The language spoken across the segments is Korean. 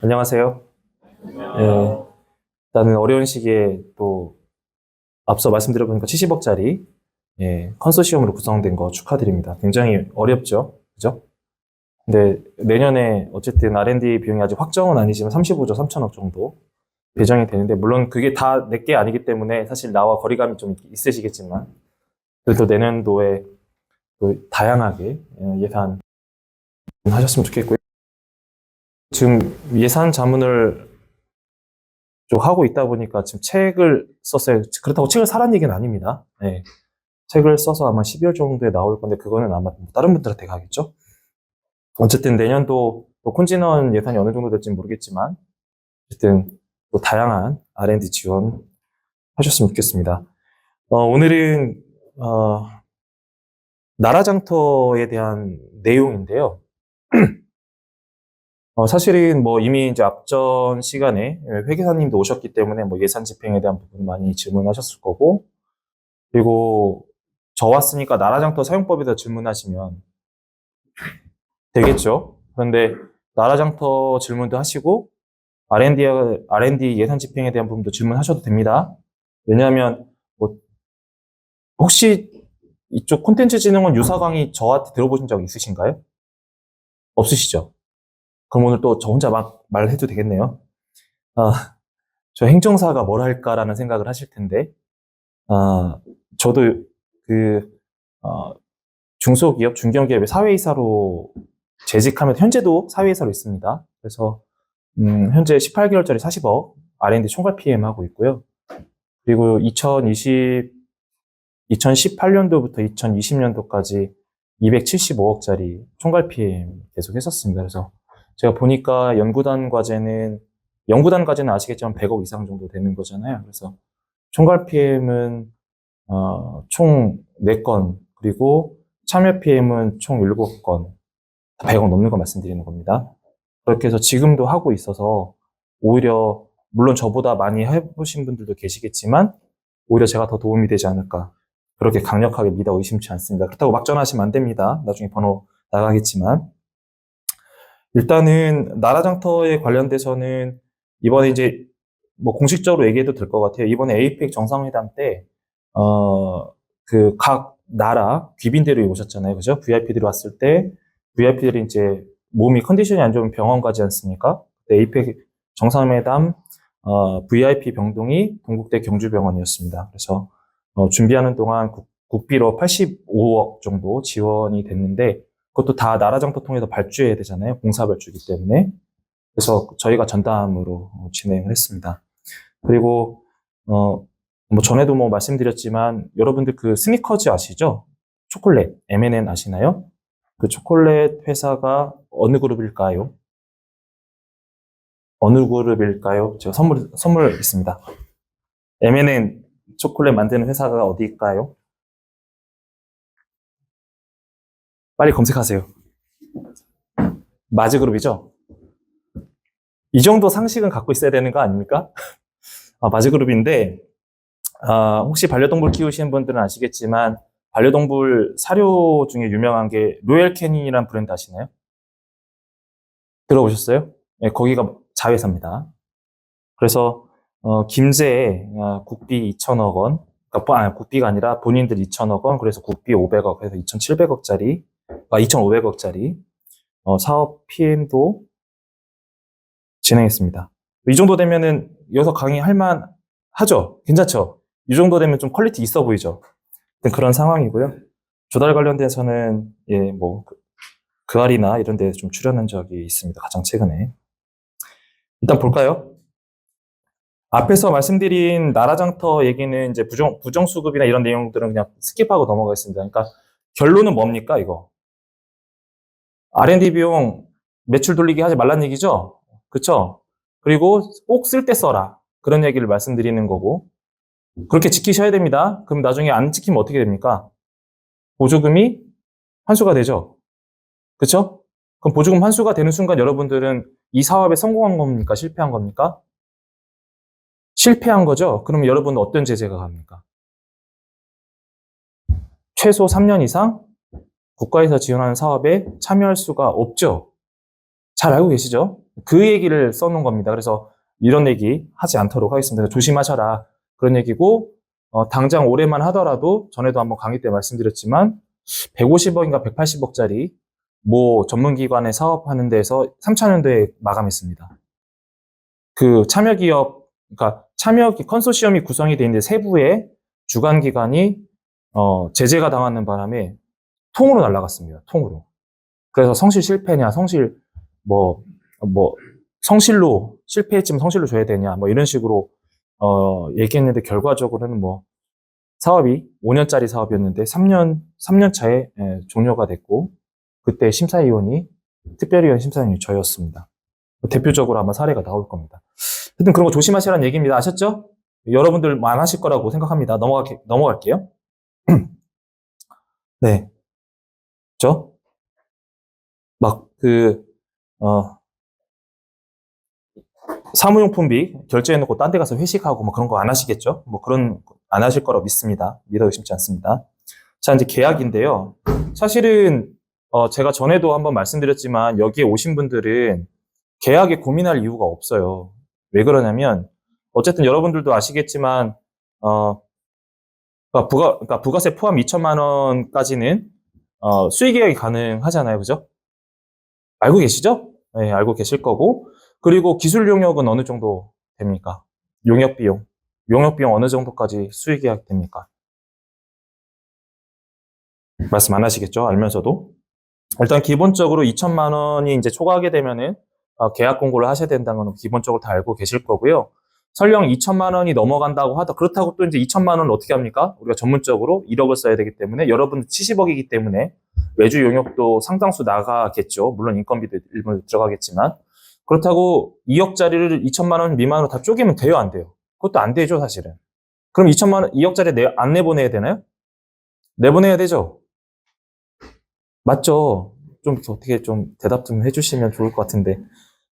안녕하세요. 예, 일단은 어려운 시기에 또 앞서 말씀드려보니까 70억짜리 컨소시엄으로 구성된 거 축하드립니다. 굉장히 어렵죠, 그죠? 근데 내년에 어쨌든 R&D 비용이 아직 확정은 아니지만 35조 3천억 정도 배정이 되는데, 물론 그게 다 내 게 아니기 때문에 사실 나와 거리감이 좀 있으시겠지만, 그래도 내년도에 또 다양하게 예산 하셨으면 좋겠고요. 지금 예산 자문을 좀 하고 있다 보니까 지금 책을 썼어요. 그렇다고 책을 사란 얘기는 아닙니다. 네. 책을 써서 아마 12월 정도에 나올 건데, 그거는 아마 다른 분들한테 가겠죠? 어쨌든 내년도 또 콘진원 예산이 어느 정도 될지는 모르겠지만, 어쨌든 또 다양한 R&D 지원 하셨으면 좋겠습니다. 오늘은 나라장터에 대한 내용인데요. 사실은 뭐 이미 이제 앞전 시간에 회계사님도 오셨기 때문에 뭐 예산 집행에 대한 부분 많이 질문하셨을 거고, 그리고 저 왔으니까 나라장터 사용법에 대해 질문하시면 되겠죠. 그런데 나라장터 질문도 하시고 R&D 예산 집행에 대한 부분도 질문하셔도 됩니다. 왜냐하면 뭐 혹시 이쪽 콘텐츠진흥원 유사 강의 저한테 들어보신 적 있으신가요? 없으시죠? 그럼 오늘 또 저 혼자 막 말해도 되겠네요. 저 행정사가 뭘 할까라는 생각을 하실 텐데, 저도 그 어, 중소기업, 중견기업의 사회이사로 재직하면서 현재도 사회이사로 있습니다. 그래서 현재 18개월짜리 40억 R&D 총괄 PM 하고 있고요. 그리고 2018년도부터 2020년도까지 275억짜리 총괄 PM 계속 했었습니다. 그래서 제가 보니까 연구단 과제는 아시겠지만 100억 이상 정도 되는 거잖아요. 그래서 총괄 PM은 총 4건, 그리고 참여 PM은 총 7건, 100억 넘는 거 말씀드리는 겁니다. 그렇게 해서 지금도 하고 있어서, 오히려 물론 저보다 많이 해보신 분들도 계시겠지만 오히려 제가 더 도움이 되지 않을까, 그렇게 강력하게 믿어 의심치 않습니다. 그렇다고 막 전화하시면 안 됩니다. 나중에 번호 나가겠지만. 일단은 나라장터에 관련돼서는 이번에 이제 뭐 공식적으로 얘기해도 될 것 같아요. 이번에 에이펙 정상회담 때 그 각 나라 귀빈들이 오셨잖아요. 그죠? VIP들이 왔을 때 VIP들이 이제 몸이 컨디션이 안 좋으면 병원 가지 않습니까? 그때 에이펙 정상회담 VIP 병동이 동국대 경주병원이었습니다. 그래서 준비하는 동안 국비로 85억 정도 지원이 됐는데, 그것도 다 나라장터 통해서 발주해야 되잖아요. 공사 발주기 때문에. 그래서 저희가 전담으로 진행을 했습니다. 그리고 뭐 전에도 뭐 말씀드렸지만, 여러분들 그 스니커즈 아시죠? 초콜릿 M&M 아시나요? 그 초콜릿 회사가 어느 그룹일까요? 어느 그룹일까요? 제가 선물 있습니다. M&M 초콜릿 만드는 회사가 어디일까요? 빨리 검색하세요. 마즈그룹이죠? 이 정도 상식은 갖고 있어야 되는 거 아닙니까? 마즈그룹인데, 혹시 반려동물 키우시는 분들은 아시겠지만, 반려동물 사료 중에 유명한 게 로얄 캐닌이라는 브랜드 아시나요? 들어보셨어요? 네, 거기가 자회사입니다. 그래서 김제에 국비 2천억 원, 그러니까 국비가 아니라 본인들 2천억 원, 그래서 국비 500억, 해서 2,700억짜리, 2,500억짜리 사업 PM도 진행했습니다. 이 정도 되면은 여기서 강의할 만 하죠? 괜찮죠? 이 정도 되면 좀 퀄리티 있어 보이죠? 그런 상황이고요. 조달 관련돼서는 뭐 그알이나 이런 데 좀 출연한 적이 있습니다. 가장 최근에. 일단 볼까요? 앞에서 말씀드린 나라장터 얘기는 이제 부정수급이나 이런 내용들은 그냥 스킵하고 넘어가겠습니다. 그러니까 결론은 뭡니까, 이거? R&D 비용 매출 돌리기 하지 말란 얘기죠? 그쵸? 그리고 꼭 쓸 때 써라. 그런 얘기를 말씀드리는 거고. 그렇게 지키셔야 됩니다. 그럼 나중에 안 지키면 어떻게 됩니까? 보조금이 환수가 되죠? 그쵸? 그럼 보조금 환수가 되는 순간 여러분들은 이 사업에 성공한 겁니까? 실패한 겁니까? 실패한 거죠? 그럼 여러분은 어떤 제재가 갑니까? 최소 3년 이상 국가에서 지원하는 사업에 참여할 수가 없죠. 잘 알고 계시죠? 그 얘기를 써놓은 겁니다. 그래서 이런 얘기 하지 않도록 하겠습니다. 조심하셔라. 그런 얘기고, 당장 올해만 하더라도 전에도 한번 강의 때 말씀드렸지만 150억인가 180억짜리 뭐 전문기관에 사업하는 데에서 3차년도에 마감했습니다. 그 참여기업, 그러니까 컨소시엄이 구성이 되어 있는데 세부의 주관기관이 제재가 당하는 바람에 통으로 날아갔습니다. 통으로. 그래서 성실 실패냐, 뭐, 성실로 실패했지만 성실로 줘야 되냐, 뭐 이런 식으로 얘기했는데 결과적으로는 뭐 사업이 5년짜리 사업이었는데 3년 차에 종료가 됐고 그때 특별위원 심사위원이 저였습니다. 대표적으로 아마 사례가 나올 겁니다. 하여튼 그런 거 조심하시라는 얘기입니다. 아셨죠? 여러분들 안 하실 거라고 생각합니다. 넘어갈게요. 네. 그죠? 사무용품비 결제해놓고 딴 데 가서 회식하고 뭐 그런 거 안 하시겠죠? 뭐 안 하실 거라고 믿어 의심치 않습니다. 자, 이제 계약인데요. 사실은, 제가 전에도 한번 말씀드렸지만 여기에 오신 분들은 계약에 고민할 이유가 없어요. 왜 그러냐면, 어쨌든 여러분들도 아시겠지만, 그러니까 부가세 포함 2천만 원까지는, 수익계약이 가능하잖아요. 그죠? 알고 계시죠? 네, 알고 계실 거고. 그리고 기술 용역은 어느 정도 됩니까? 용역비용 어느 정도까지 수익계약 됩니까? 말씀 안 하시겠죠? 알면서도. 일단 기본적으로 2천만 원이 이제 초과하게 되면은 계약 공고를 하셔야 된다는 건 기본적으로 다 알고 계실 거고요. 설령 2천만 원이 넘어간다고 그렇다고 또 이제 2천만 원을 어떻게 합니까? 우리가 전문적으로 1억을 써야 되기 때문에 여러분 70억이기 때문에 외주 용역도 상당수 나가겠죠. 물론 인건비도 일부 들어가겠지만 그렇다고 2억짜리를 2천만 원 미만으로 다 쪼개면 돼요, 안 돼요? 그것도 안 되죠, 사실은. 그럼 2억짜리 안 내보내야 되나요? 내보내야 되죠. 맞죠? 좀 어떻게 좀 대답 좀 해주시면 좋을 것 같은데.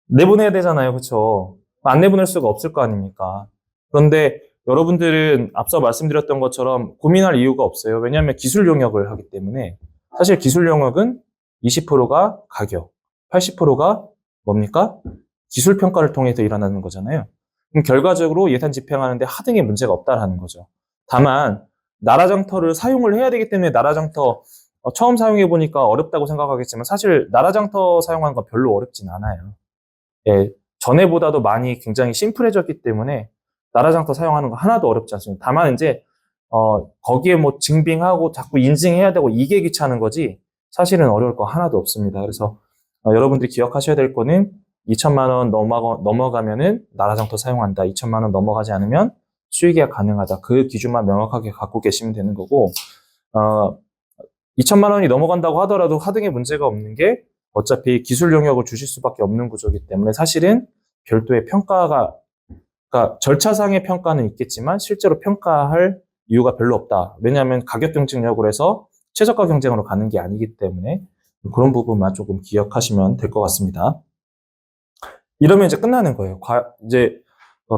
내보내야 되잖아요. 그쵸? 안 내보낼 수가 없을 거 아닙니까? 그런데 여러분들은 앞서 말씀드렸던 것처럼 고민할 이유가 없어요. 왜냐하면 기술 용역을 하기 때문에 사실 기술 용역은 20%가 가격, 80%가 뭡니까? 기술 평가를 통해서 일어나는 거잖아요. 그럼 결과적으로 예산 집행하는데 하등의 문제가 없다라는 거죠. 다만 나라장터를 사용을 해야 되기 때문에 나라장터 처음 사용해 보니까 어렵다고 생각하겠지만 사실 나라장터 사용하는 건 별로 어렵진 않아요. 예, 전에보다도 많이 굉장히 심플해졌기 때문에 나라장터 사용하는 거 하나도 어렵지 않습니다. 다만 이제 거기에 뭐 증빙하고 자꾸 인증해야 되고 이게 귀찮은 거지 사실은 어려울 거 하나도 없습니다. 그래서 여러분들이 기억하셔야 될 거는 2천만 원 넘어가면은 나라장터 사용한다. 2천만 원 넘어가지 않으면 수익계약 가능하다. 그 기준만 명확하게 갖고 계시면 되는 거고 2천만 원이 넘어간다고 하더라도 하등의 문제가 없는 게 어차피 기술 용역을 주실 수밖에 없는 구조이기 때문에 사실은 별도의 그러니까 절차상의 평가는 있겠지만 실제로 평가할 이유가 별로 없다. 왜냐하면 가격 경쟁력으로 해서 최저가 경쟁으로 가는 게 아니기 때문에 그런 부분만 조금 기억하시면 될 것 같습니다. 이러면 이제 끝나는 거예요. 이제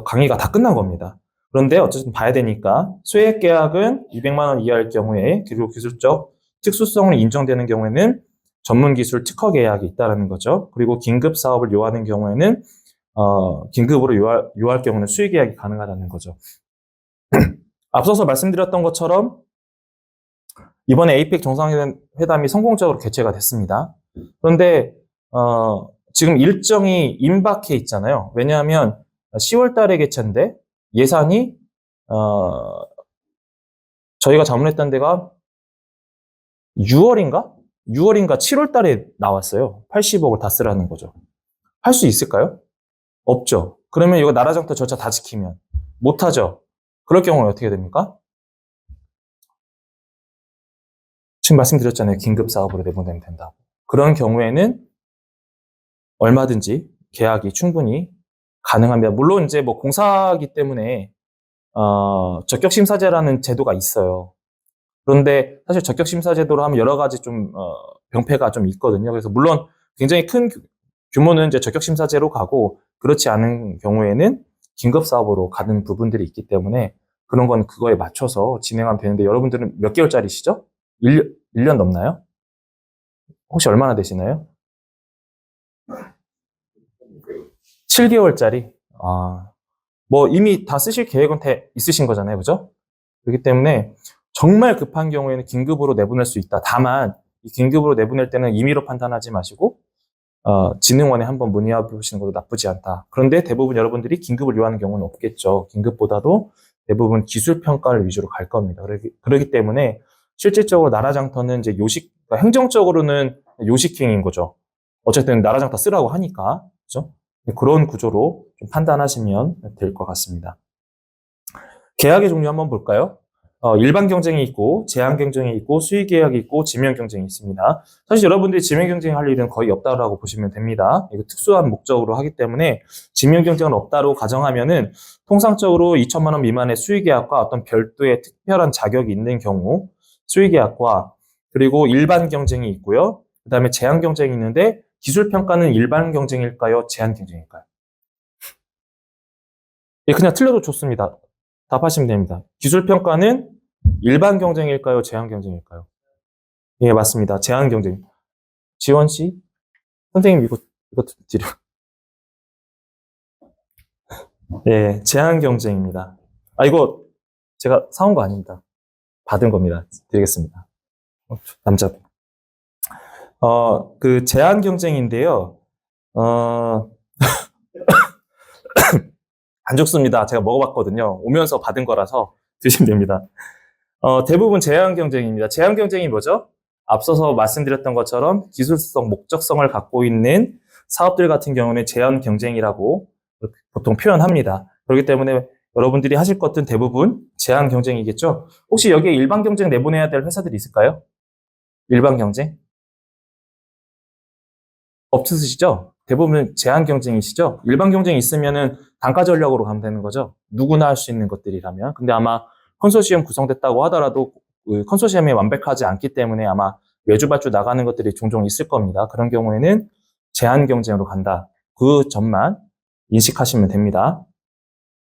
강의가 다 끝난 겁니다. 그런데 어쨌든 봐야 되니까 소액 계약은 200만 원 이하일 경우에 그리고 기술적 특수성을 인정되는 경우에는 전문기술 특허 계약이 있다는 거죠. 그리고 긴급 사업을 요하는 경우에는 긴급으로 요할 경우는 수익 계약이 가능하다는 거죠. 앞서서 말씀드렸던 것처럼 이번에 에이펙 정상회담이 성공적으로 개최가 됐습니다. 그런데 지금 일정이 임박해 있잖아요. 왜냐하면 10월 달에 개최인데 예산이 저희가 자문했던 데가 6월인가 7월 달에 나왔어요. 80억을 다 쓰라는 거죠. 할 수 있을까요? 없죠. 그러면 이거 나라장터 절차 다 지키면 못하죠. 그럴 경우는 어떻게 됩니까? 지금 말씀드렸잖아요. 긴급 사업으로 내보내면 된다고. 그런 경우에는 얼마든지 계약이 충분히 가능합니다. 물론 이제 뭐 공사기 때문에 적격심사제라는 제도가 있어요. 그런데 사실 적격심사제도로 하면 여러 가지 좀 병폐가 좀 있거든요. 그래서 물론 굉장히 큰 규모는 이제 적격심사제로 가고 그렇지 않은 경우에는 긴급사업으로 가는 부분들이 있기 때문에 그런 건 그거에 맞춰서 진행하면 되는데 여러분들은 몇 개월짜리시죠? 1년 넘나요? 혹시 얼마나 되시나요? 7개월짜리? 뭐 이미 다 쓰실 계획은 있으신 거잖아요. 그죠? 그렇기 때문에 정말 급한 경우에는 긴급으로 내보낼 수 있다. 다만 이 긴급으로 내보낼 때는 임의로 판단하지 마시고 진흥원에 한번 문의해 보시는 것도 나쁘지 않다. 그런데 대부분 여러분들이 긴급을 요하는 경우는 없겠죠. 긴급보다도 대부분 기술 평가를 위주로 갈 겁니다. 그렇기 때문에 실질적으로 나라장터는 이제 그러니까 행정적으로는 요식행인 거죠. 어쨌든 나라장터 쓰라고 하니까. 그죠? 그런 구조로 좀 판단하시면 될 것 같습니다. 계약의 종류 한번 볼까요? 일반 경쟁이 있고, 제한 경쟁이 있고, 수의 계약이 있고, 지명 경쟁이 있습니다. 사실 여러분들이 지명 경쟁할 일은 거의 없다라고 보시면 됩니다. 이거 특수한 목적으로 하기 때문에 지명 경쟁은 없다로 가정하면은 통상적으로 2천만 원 미만의 수의 계약과 어떤 별도의 특별한 자격이 있는 경우 수의 계약과 그리고 일반 경쟁이 있고요. 그 다음에 제한 경쟁이 있는데 기술 평가는 일반 경쟁일까요? 제한 경쟁일까요? 예, 그냥 틀려도 좋습니다. 답하시면 됩니다. 기술 평가는 일반 경쟁일까요? 제한 경쟁일까요? 예, 맞습니다. 제한 경쟁. 지원 씨? 선생님 이거 드려. 예, 제한 경쟁입니다. 이거 제가 사온 거 아닙니다. 받은 겁니다. 드리겠습니다. 남자. 그 제한 경쟁인데요. 안 좋습니다. 제가 먹어봤거든요. 오면서 받은 거라서 드시면 됩니다. 대부분 제한 경쟁입니다. 제한 경쟁이 뭐죠? 앞서서 말씀드렸던 것처럼 기술성, 목적성을 갖고 있는 사업들 같은 경우는 제한 경쟁이라고 보통 표현합니다. 그렇기 때문에 여러분들이 하실 것들은 대부분 제한 경쟁이겠죠? 혹시 여기에 일반 경쟁 내보내야 될 회사들이 있을까요? 일반 경쟁? 없으시죠? 대부분 제한 경쟁이시죠? 일반 경쟁이 있으면은 단가 전략으로 가면 되는 거죠. 누구나 할 수 있는 것들이라면. 근데 아마 컨소시엄 구성됐다고 하더라도 그 컨소시엄이 완벽하지 않기 때문에 아마 외주발주 나가는 것들이 종종 있을 겁니다. 그런 경우에는 제한 경쟁으로 간다. 그 점만 인식하시면 됩니다.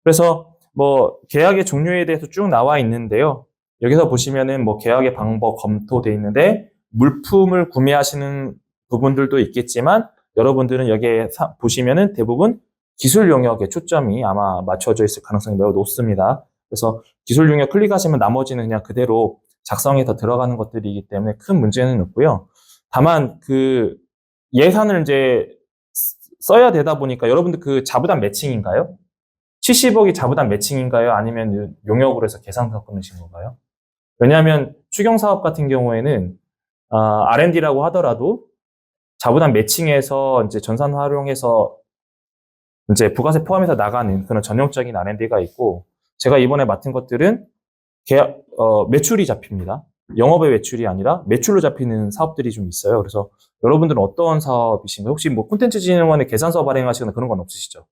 그래서 뭐 계약의 종류에 대해서 쭉 나와 있는데요. 여기서 보시면은 뭐 계약의 방법 검토돼 있는데 물품을 구매하시는 부분들도 있겠지만 여러분들은 여기에 보시면은 대부분 기술 영역에 초점이 아마 맞춰져 있을 가능성이 매우 높습니다. 그래서 기술 영역 클릭하시면 나머지는 그냥 그대로 작성해서 들어가는 것들이기 때문에 큰 문제는 없고요. 다만 그 예산을 이제 써야 되다 보니까 여러분들 그 자부담 매칭인가요? 70억이 자부담 매칭인가요? 아니면 용역으로 해서 계산서 끊으신 건가요? 왜냐하면 추경사업 같은 경우에는 R&D라고 하더라도 자부담 매칭해서 이제 전산 활용해서 이제 부가세 포함해서 나가는 그런 전형적인 R&D가 있고 제가 이번에 맡은 것들은 매출이 잡힙니다. 영업의 매출이 아니라 매출로 잡히는 사업들이 좀 있어요. 그래서 여러분들은 어떤 사업이신가요? 혹시 뭐 콘텐츠진흥원의 계산서 발행하시거나 그런 건 없으시죠?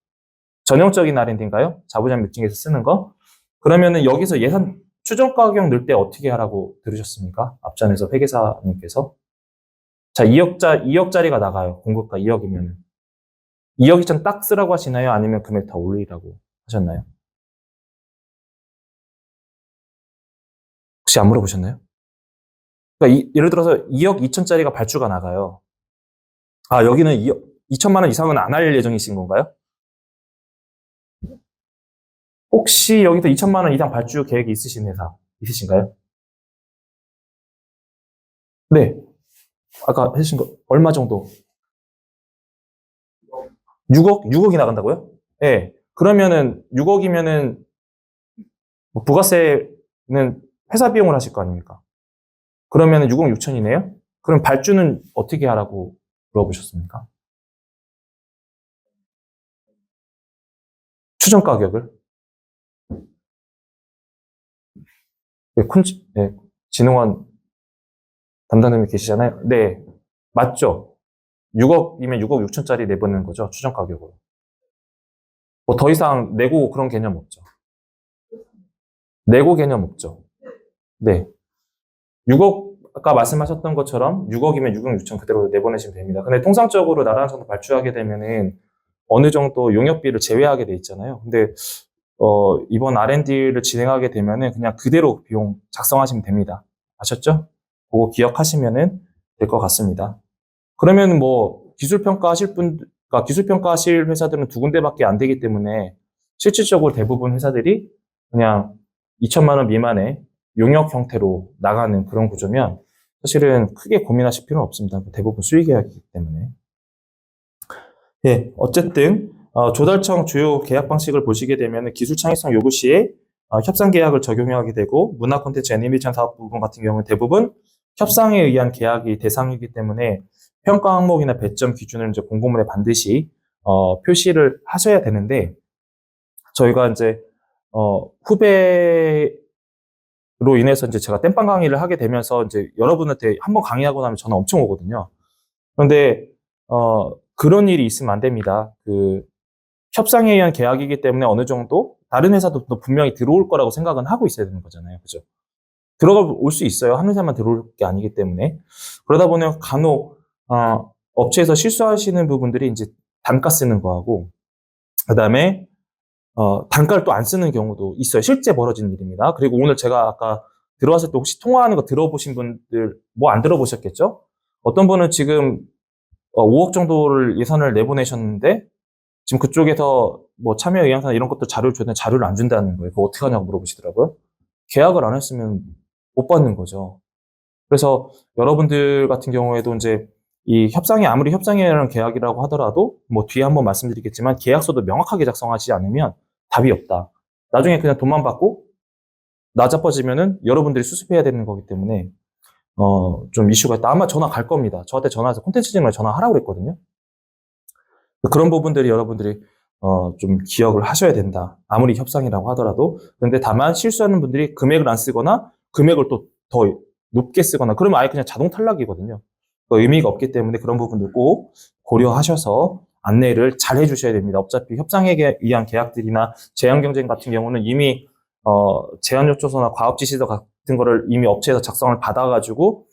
전형적인 R&D인가요? 자부담 매칭해서 쓰는 거? 그러면은 여기서 예산 추정 가격 넣을 때 어떻게 하라고 들으셨습니까? 앞전에서 회계사님께서. 자, 2억짜리가 나가요. 공급가 2억이면은. 2억 2천 딱 쓰라고 하시나요? 아니면 금액 더 올리라고 하셨나요? 혹시 안 물어보셨나요? 그러니까 예를 들어서 2억 2천짜리가 발주가 나가요. 여기는 2억, 2천만 원 이상은 안 할 예정이신 건가요? 혹시 여기서 2천만 원 이상 발주 계획이 있으신 회사 있으신가요? 네. 아까 해주신 거 얼마 정도? 6억? 6억이 나간다고요? 네. 그러면은 6억이면은 부가세는 회사 비용을 하실 거 아닙니까? 그러면은 6억 6천이네요? 그럼 발주는 어떻게 하라고 물어보셨습니까? 추정 가격을? 네, 네, 진흥원 담당자님이 계시잖아요. 네, 맞죠? 6억이면 6억 6천짜리 내보는 거죠. 추정 가격으로. 뭐 더 이상 내고 그런 개념 없죠. 내고 개념 없죠. 네. 6억, 아까 말씀하셨던 것처럼 6억이면 6억 6천 그대로 내보내시면 됩니다. 근데 통상적으로 나라장터 발주하게 되면은 어느 정도 용역비를 제외하게 돼 있잖아요. 근데 이번 R&D를 진행하게 되면은 그냥 그대로 비용 작성하시면 됩니다. 아셨죠? 그거 기억하시면은 될 것 같습니다. 그러면 뭐 기술 평가 하실 분 그러니까 기술평가실 회사들은 두 군데밖에 안 되기 때문에 실질적으로 대부분 회사들이 그냥 2천만 원 미만의 용역 형태로 나가는 그런 구조면 사실은 크게 고민하실 필요는 없습니다. 대부분 수의계약이기 때문에. 예, 어쨌든 조달청 주요 계약 방식을 보시게 되면 기술 창의성 요구 시에 협상 계약을 적용하게 되고 문화 콘텐츠 애니메이션 사업 부분 같은 경우는 대부분 협상에 의한 계약이 대상이기 때문에 평가 항목이나 배점 기준을 이제 공고문에 반드시 표시를 하셔야 되는데 저희가 이제 후배로 인해서 이제 제가 땜빵 강의를 하게 되면서 이제 여러분한테 한번 강의하고 나면 전화 엄청 오거든요. 그런데 그런 일이 있으면 안 됩니다. 그 협상에 의한 계약이기 때문에 어느 정도 다른 회사도 또 분명히 들어올 거라고 생각은 하고 있어야 되는 거잖아요. 그죠? 들어가 올 수 있어요. 한 회사만 들어올 게 아니기 때문에. 그러다 보면 간혹 업체에서 실수하시는 부분들이 이제 단가 쓰는 거하고 그다음에 단가를 또 안 쓰는 경우도 있어요. 실제 벌어진 일입니다. 그리고 오늘 제가 아까 들어왔을 때 혹시 통화하는 거 들어보신 분들 뭐 안 들어보셨겠죠? 어떤 분은 지금 5억 정도를 예산을 내보내셨는데 지금 그쪽에서 뭐 참여 의향서나 이런 것도 자료를 줬는데 자료를 안 준다는 거예요. 그거 어떻게 하냐고 물어보시더라고요. 계약을 안 했으면 못 받는 거죠. 그래서 여러분들 같은 경우에도 이제 이 협상이 아무리 협상이라는 계약이라고 하더라도 뭐 뒤에 한번 말씀드리겠지만 계약서도 명확하게 작성하지 않으면 답이 없다. 나중에 그냥 돈만 받고 나자빠지면은 여러분들이 수습해야 되는 거기 때문에 좀 이슈가 있다. 아마 전화 갈 겁니다. 저한테 전화해서 콘텐츠 진흥을 전화하라고 그랬거든요. 그런 부분들이 여러분들이 좀 기억을 하셔야 된다. 아무리 협상이라고 하더라도. 그런데 다만 실수하는 분들이 금액을 안 쓰거나 금액을 또 더 높게 쓰거나 그러면 아예 그냥 자동 탈락이거든요. 의미가 없기 때문에 그런 부분들 꼭 고려하셔서 안내를 잘 해주셔야 됩니다. 어차피 협상에 의한 계약들이나 제한 경쟁 같은 경우는 이미 제한 요청서나 과업 지시서 같은 거를 이미 업체에서 작성을 받아가지고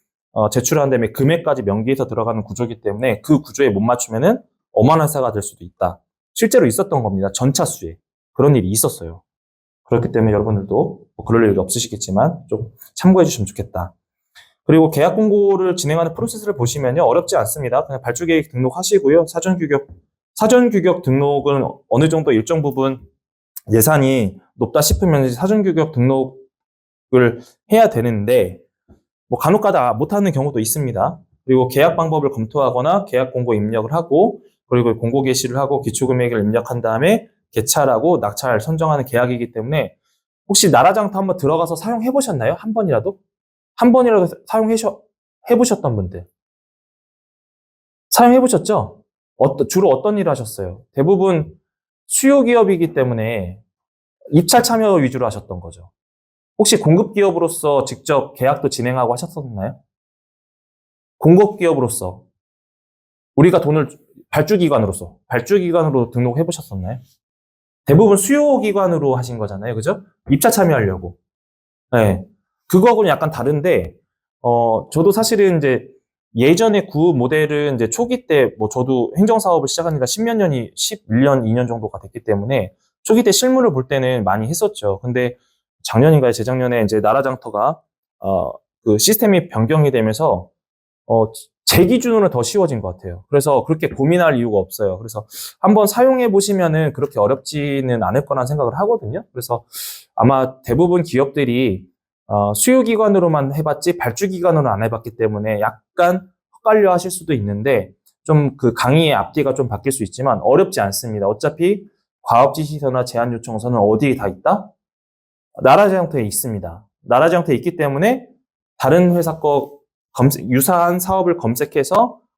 제출한 다음에 금액까지 명기해서 들어가는 구조이기 때문에 그 구조에 못 맞추면은 어마어마한 사가 될 수도 있다. 실제로 있었던 겁니다. 전차수에 그런 일이 있었어요. 그렇기 때문에 여러분들도 뭐 그럴 일이 없으시겠지만 좀 참고해 주시면 좋겠다. 그리고 계약 공고를 진행하는 프로세스를 보시면요. 어렵지 않습니다. 그냥 발주 계획 등록하시고요. 사전 규격 등록은 어느 정도 일정 부분 예산이 높다 싶으면 사전 규격 등록을 해야 되는데 뭐 간혹가다 못하는 경우도 있습니다. 그리고 계약 방법을 검토하거나 계약 공고 입력을 하고 그리고 공고 게시를 하고 기초금액을 입력한 다음에 개찰하고 낙찰 선정하는 계약이기 때문에 혹시 나라장터 한번 들어가서 사용해 보셨나요? 한 번이라도? 한 번이라도 해보셨던 분들. 사용해 보셨죠? 주로 어떤 일을 하셨어요? 대부분 수요 기업이기 때문에 입찰 참여 위주로 하셨던 거죠. 혹시 공급 기업으로서 직접 계약도 진행하고 하셨었나요? 공급 기업으로서 우리가 돈을 발주기관으로 등록해 보셨었나요? 대부분 수요기관으로 하신 거잖아요. 그죠? 입찰 참여하려고. 네. 그거하고는 약간 다른데, 저도 사실은 이제 예전에 구 모델은 이제 초기 때, 뭐 저도 행정사업을 시작하니까 11년, 2년 정도가 됐기 때문에 초기 때 실무를 볼 때는 많이 했었죠. 근데 작년인가요? 재작년에 이제 나라장터가, 그 시스템이 변경이 되면서, 제 기준으로는 더 쉬워진 것 같아요. 그래서 그렇게 고민할 이유가 없어요. 그래서 한번 사용해 보시면은 그렇게 어렵지는 않을 거라는 생각을 하거든요. 그래서 아마 대부분 기업들이 수요기관으로만 해봤지 발주기관으로는 안 해봤기 때문에 약간 헷갈려 하실 수도 있는데 좀 그 강의의 앞뒤가 좀 바뀔 수 있지만 어렵지 않습니다. 어차피 과업지시서나 제안요청서는 어디에 다 있다? 나라장터에 있습니다. 나라장터에 있기 때문에 다른 회사 거 유사한 사업을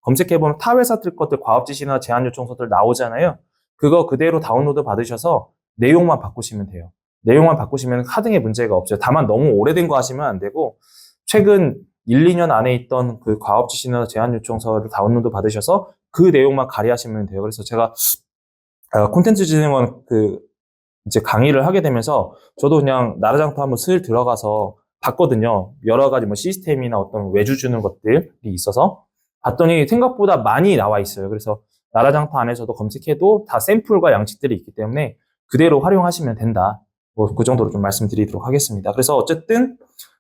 검색해보면 타 회사들 것들 과업지시나 제안요청서들 나오잖아요. 그거 그대로 다운로드 받으셔서 내용만 바꾸시면 돼요. 내용만 바꾸시면 하등의 문제가 없어요. 다만 너무 오래된 거 하시면 안 되고 최근 1, 2년 안에 있던 그 과업지시나 제안요청서를 다운로드 받으셔서 그 내용만 가리하시면 돼요. 그래서 제가 콘텐츠 진흥원 이제 강의를 하게 되면서 저도 그냥 나라장터 한번 슬 들어가서 봤거든요. 여러 가지 뭐 시스템이나 어떤 외주 주는 것들이 있어서 봤더니 생각보다 많이 나와 있어요. 그래서 나라장터 안에서도 검색해도 다 샘플과 양식들이 있기 때문에 그대로 활용하시면 된다. 뭐 그 정도로 좀 말씀드리도록 하겠습니다. 그래서 어쨌든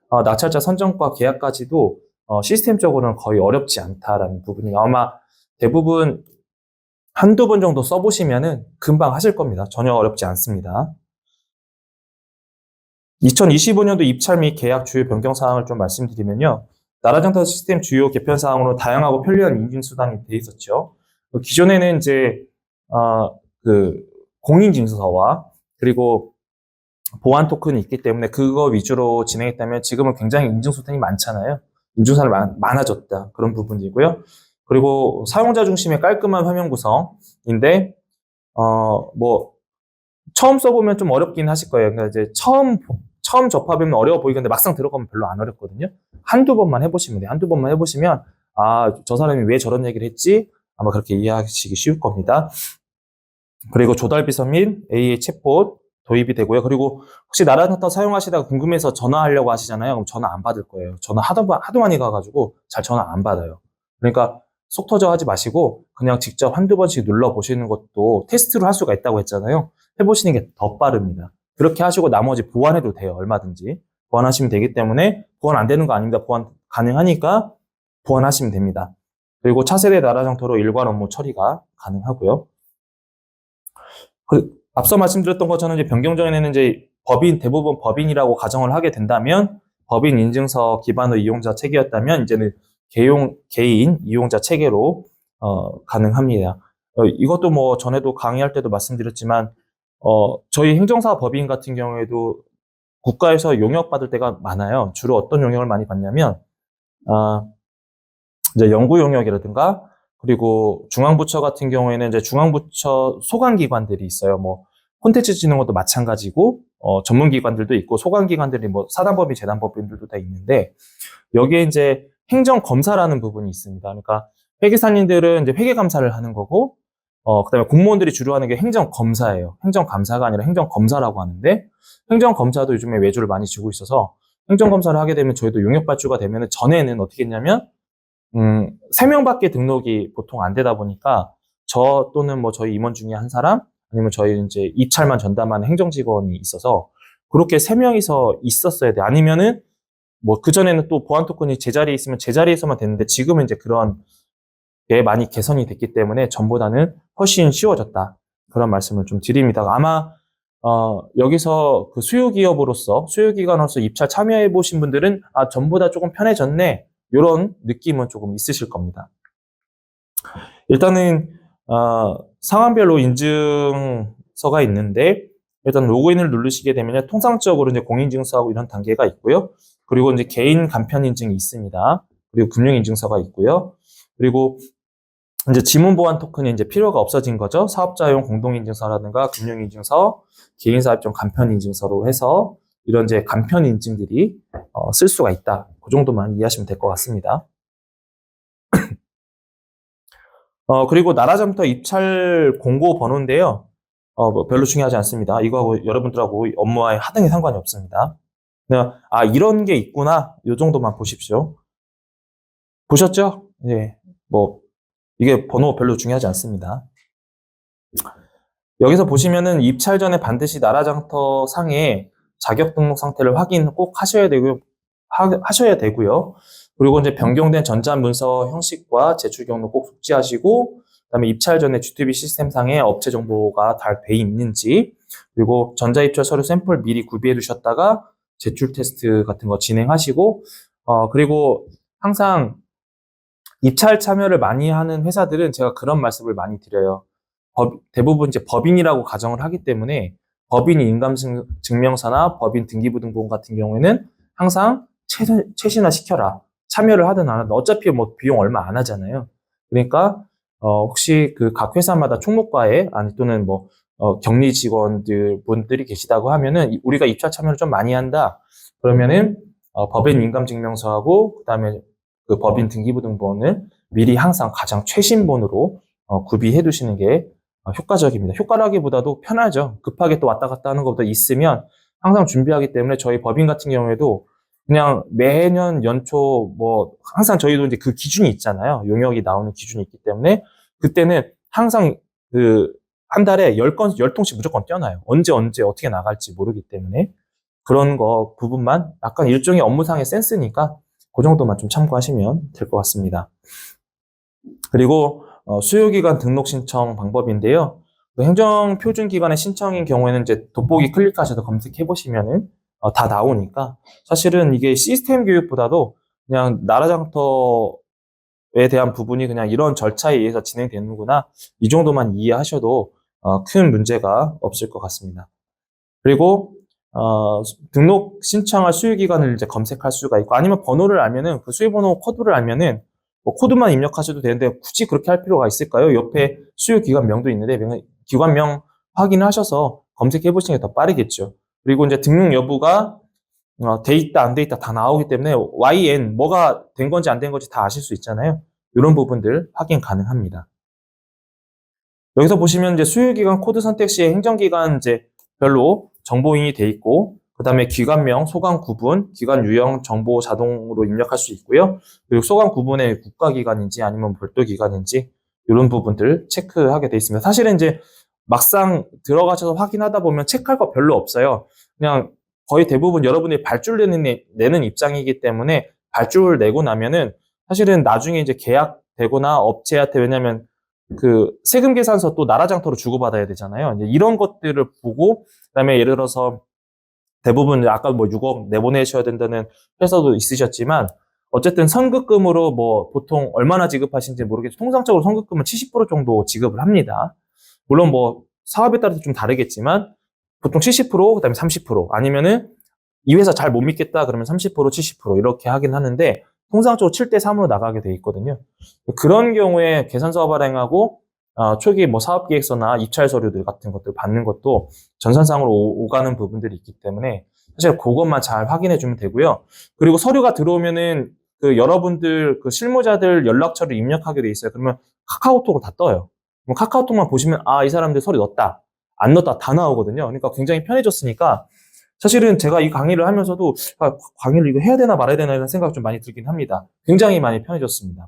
낙찰자 선정과 계약까지도 시스템적으로는 거의 어렵지 않다라는 부분이 아마 대부분 한두 번 정도 써보시면은 금방 하실 겁니다. 전혀 어렵지 않습니다. 2025년도 입찰 및 계약 주요 변경 사항을 좀 말씀드리면요. 나라장터 시스템 주요 개편 사항으로 다양하고 편리한 인증 수단이 돼 있었죠. 기존에는 이제 그 공인증서와 그리고 보안 토큰이 있기 때문에 그거 위주로 진행했다면 지금은 굉장히 인증 수단이 많잖아요. 인증사를 많아졌다. 그런 부분이고요. 그리고 사용자 중심의 깔끔한 화면 구성인데 뭐 처음 써보면 좀 어렵긴 하실 거예요. 그러니까 이제 처음 접하면 어려워 보이는데 막상 들어가면 별로 안 어렵거든요. 한두 번만 해보시면 돼요. 한두 번만 해보시면 저 사람이 왜 저런 얘기를 했지? 아마 그렇게 이해하시기 쉬울 겁니다. 그리고 조달 비서 및 AA 챗봇 도입이 되고요. 그리고 혹시 나라나타 사용하시다가 궁금해서 전화하려고 하시잖아요. 그럼 전화 안 받을 거예요. 전화 하도 많이 가가지고 잘 전화 안 받아요. 그러니까 속 터져 하지 마시고 그냥 직접 한두 번씩 눌러보시는 것도 테스트로 할 수가 있다고 했잖아요. 해보시는 게 더 빠릅니다. 그렇게 하시고 나머지 보완해도 돼요. 얼마든지. 보완하시면 되기 때문에 보완 안 되는 거 아닙니다. 보완 가능하니까 보완하시면 됩니다. 그리고 차세대 나라장터로 일괄 업무 처리가 가능하고요. 앞서 말씀드렸던 것처럼 이제 변경 전에는 이제 대부분 법인이라고 가정을 하게 된다면 법인 인증서 기반의 이용자 체계였다면 이제는 개인 이용자 체계로 가능합니다. 이것도 뭐 전에도 강의할 때도 말씀드렸지만 저희 행정사 법인 같은 경우에도 국가에서 용역받을 때가 많아요. 주로 어떤 용역을 많이 받냐면 이제 연구 용역이라든가 그리고 중앙부처 같은 경우에는 이제 중앙부처 소관기관들이 있어요. 뭐 콘텐츠 짓는 것도 마찬가지고 전문기관들도 있고 소관기관들이 뭐 사단법인, 재단법인들도 다 있는데 여기에 이제 행정검사라는 부분이 있습니다. 그러니까 회계사님들은 이제 회계감사를 하는 거고 그다음에 공무원들이 주로 하는 게 행정검사예요. 행정감사가 아니라 행정검사라고 하는데 행정검사도 요즘에 외주를 많이 주고 있어서 행정검사를 하게 되면 저희도 용역발주가 되면 전에는 어떻게 했냐면 3명밖에 등록이 보통 안 되다 보니까 저 또는 뭐 저희 임원 중에 한 사람 아니면 저희 이제 입찰만 전담하는 행정직원이 있어서 그렇게 3명이서 있었어야 돼. 아니면은 뭐 그전에는 또 보안 토큰이 제자리에 있으면 제자리에서만 됐는데 지금은 이제 그런 게 많이 개선이 됐기 때문에 전보다는 훨씬 쉬워졌다. 그런 말씀을 좀 드립니다. 아마 여기서 그 수요기관으로서 입찰 참여해 보신 분들은 전보다 조금 편해졌네. 이런 느낌은 조금 있으실 겁니다. 일단은 상황별로 인증서가 있는데 일단 로그인을 누르시게 되면 통상적으로 이제 공인증서하고 이런 단계가 있고요. 그리고 이제 개인 간편 인증이 있습니다. 그리고 금융인증서가 있고요. 그리고 이제 지문보안 토큰이 이제 필요가 없어진 거죠. 사업자용 공동인증서라든가 금융인증서, 개인사업용 간편인증서로 해서 이런 이제 간편인증들이 쓸 수가 있다. 그 정도만 이해하시면 될 것 같습니다. 그리고 나라장터 입찰 공고 번호인데요. 뭐 별로 중요하지 않습니다. 이거하고 여러분들하고 업무와의 하등에 상관이 없습니다. 그냥 이런 게 있구나. 이 정도만 보십시오. 보셨죠? 예. 뭐 이게 번호 별로 중요하지 않습니다. 여기서 보시면은 입찰 전에 반드시 나라장터 상에 자격 등록 상태를 확인 꼭 하셔야 되고요. 그리고 이제 변경된 전자문서 형식과 제출 경로 꼭 숙지하시고, 그다음에 입찰 전에 GTB 시스템상에 업체 정보가 다 돼 있는지, 그리고 전자입찰 서류 샘플 미리 구비해 두셨다가 제출 테스트 같은 거 진행하시고, 그리고 항상 입찰 참여를 많이 하는 회사들은 제가 그런 말씀을 많이 드려요. 대부분 이제 법인이라고 가정을 하기 때문에 법인 인감증명서나 법인 등기부등본 같은 경우에는 항상 최신화 시켜라. 참여를 하든 안 하든 어차피 뭐 비용 얼마 안 하잖아요. 그러니까 혹시 그 각 회사마다 총무과에 또는 뭐 격리 직원들 분들이 계시다고 하면은 우리가 입찰 참여를 좀 많이 한다. 그러면은 법인 인감증명서하고 그다음에 그 법인 등기부등본을 미리 항상 가장 최신본으로 구비해 두시는 게 효과적입니다. 효과라기보다도 편하죠. 급하게 또 왔다 갔다 하는 것보다 있으면 항상 준비하기 때문에 저희 법인 같은 경우에도 그냥 매년 연초 뭐 항상 저희도 이제 그 기준이 있잖아요. 용역이 나오는 기준이 있기 때문에 그때는 항상 그 한 달에 10통씩 무조건 떼어놔요. 언제 어떻게 나갈지 모르기 때문에 그런 거 부분만 약간 일종의 업무상의 센스니까 그 정도만 좀 참고하시면 될 것 같습니다. 그리고 수요기간 등록 신청 방법인데요. 그 행정표준기관의 신청인 경우에는 이제 돋보기 클릭하셔서 검색해 보시면은 다 나오니까 사실은 이게 시스템 교육보다도 그냥 나라장터에 대한 부분이 그냥 이런 절차에 의해서 진행되는구나 이 정도만 이해하셔도 큰 문제가 없을 것 같습니다. 그리고 등록 신청할 수요기간을 이제 검색할 수가 있고 아니면 번호를 알면은 그 수요번호 코드를 알면은 뭐 코드만 입력하셔도 되는데 굳이 그렇게 할 필요가 있을까요? 옆에 수요기관명도 있는데 기관명 확인하셔서 검색해 보시는 게 더 빠르겠죠. 그리고 이제 등록 여부가 돼 있다 안 돼 있다 다 나오기 때문에 YN 뭐가 된 건지 안 된 건지 다 아실 수 있잖아요. 이런 부분들 확인 가능합니다. 여기서 보시면 이제 수요기간 코드 선택 시에 행정기간 이제 별로 정보인이 돼 있고, 그 다음에 기관명, 소관 구분, 기관 유형 정보 자동으로 입력할 수 있고요. 그리고 소관 구분의 국가기관인지 아니면 별도기관인지 이런 부분들 체크하게 돼 있습니다. 사실은 이제 막상 들어가셔서 확인하다 보면 체크할 거 별로 없어요. 그냥 거의 대부분 여러분이 발주를 내는 입장이기 때문에 발주를 내고 나면은 사실은 나중에 이제 계약되거나 업체한테 왜냐면 그 세금 계산서 또 나라장터로 주고받아야 되잖아요. 이제 이런 것들을 보고 그다음에 예를 들어서 대부분 아까 뭐 6억 내보내셔야 된다는 회사도 있으셨지만 어쨌든 선급금으로 뭐 보통 얼마나 지급하시는지 모르겠지만 통상적으로 선급금은 70% 정도 지급을 합니다. 물론 뭐 사업에 따라서 좀 다르겠지만 보통 70% 그다음에 30% 아니면은 이 회사 잘 못 믿겠다 그러면 30% 70% 이렇게 하긴 하는데 통상적으로 7대 3으로 나가게 돼 있거든요. 그런 경우에 계산서 발행하고 초기 뭐 사업계획서나 입찰 서류들 같은 것들 받는 것도 전산상으로 오가는 부분들이 있기 때문에 사실 그것만 잘 확인해 주면 되고요. 그리고 서류가 들어오면은 그 여러분들 그 실무자들 연락처를 입력하게 돼 있어요. 그러면 카카오톡으로 다 떠요. 그럼 카카오톡만 보시면 이 사람들 서류 넣었다, 안 넣었다 다 나오거든요. 그러니까 굉장히 편해졌으니까 사실은 제가 이 강의를 하면서도 강의를 이거 해야 되나 말아야 되나 이런 생각 좀 많이 들긴 합니다. 굉장히 많이 편해졌습니다.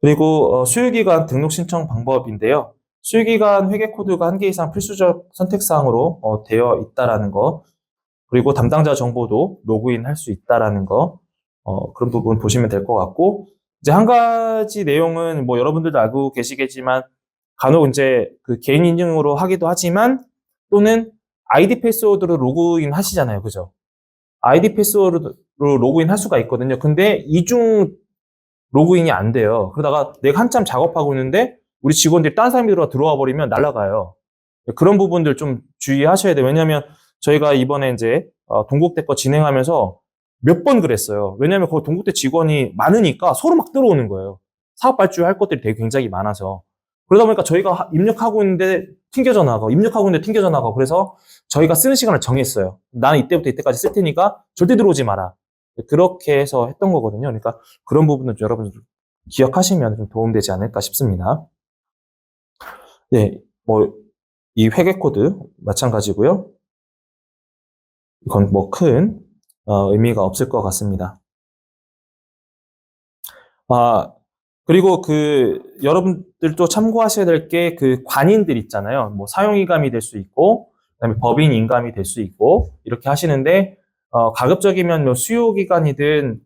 그리고 수요기간 등록 신청 방법인데요. 수요기간 회계 코드가 한 개 이상 필수적 선택사항으로 되어 있다라는 거, 그리고 담당자 정보도 로그인 할 수 있다라는 거, 그런 부분 보시면 될 것 같고, 이제 한 가지 내용은 뭐 여러분들도 알고 계시겠지만, 간혹 이제 그 개인 인증으로 하기도 하지만, 또는 아이디 패스워드로 로그인 하시잖아요. 그죠? 아이디 패스워드로 로그인 할 수가 있거든요. 근데 이중 로그인이 안 돼요. 그러다가 내가 한참 작업하고 있는데 우리 직원들이 딴 사람이 들어와 버리면 날아가요. 그런 부분들 좀 주의하셔야 돼요. 왜냐하면 저희가 이번에 이제 동국대 거 진행하면서 몇 번 그랬어요. 왜냐하면 거기 동국대 직원이 많으니까 서로 막 들어오는 거예요. 사업 발주할 것들이 되게 굉장히 많아서. 그러다 보니까 저희가 입력하고 있는데 튕겨져 나가고 입력하고 있는데 튕겨져 나가고 그래서 저희가 쓰는 시간을 정했어요. 나는 이때부터 이때까지 쓸 테니까 절대 들어오지 마라. 그렇게 해서 했던 거거든요. 그러니까 그런 부분은 여러분들 기억하시면 좀 도움되지 않을까 싶습니다. 네, 뭐, 이 회계 코드 마찬가지고요. 이건 뭐 큰 의미가 없을 것 같습니다. 그리고 그 여러분들도 참고하셔야 될 게 그 관인들 있잖아요. 뭐 사용이감이 될 수 있고, 그다음에 법인 인감이 될 수 있고 이렇게 하시는데 가급적이면 뭐 수요기관이든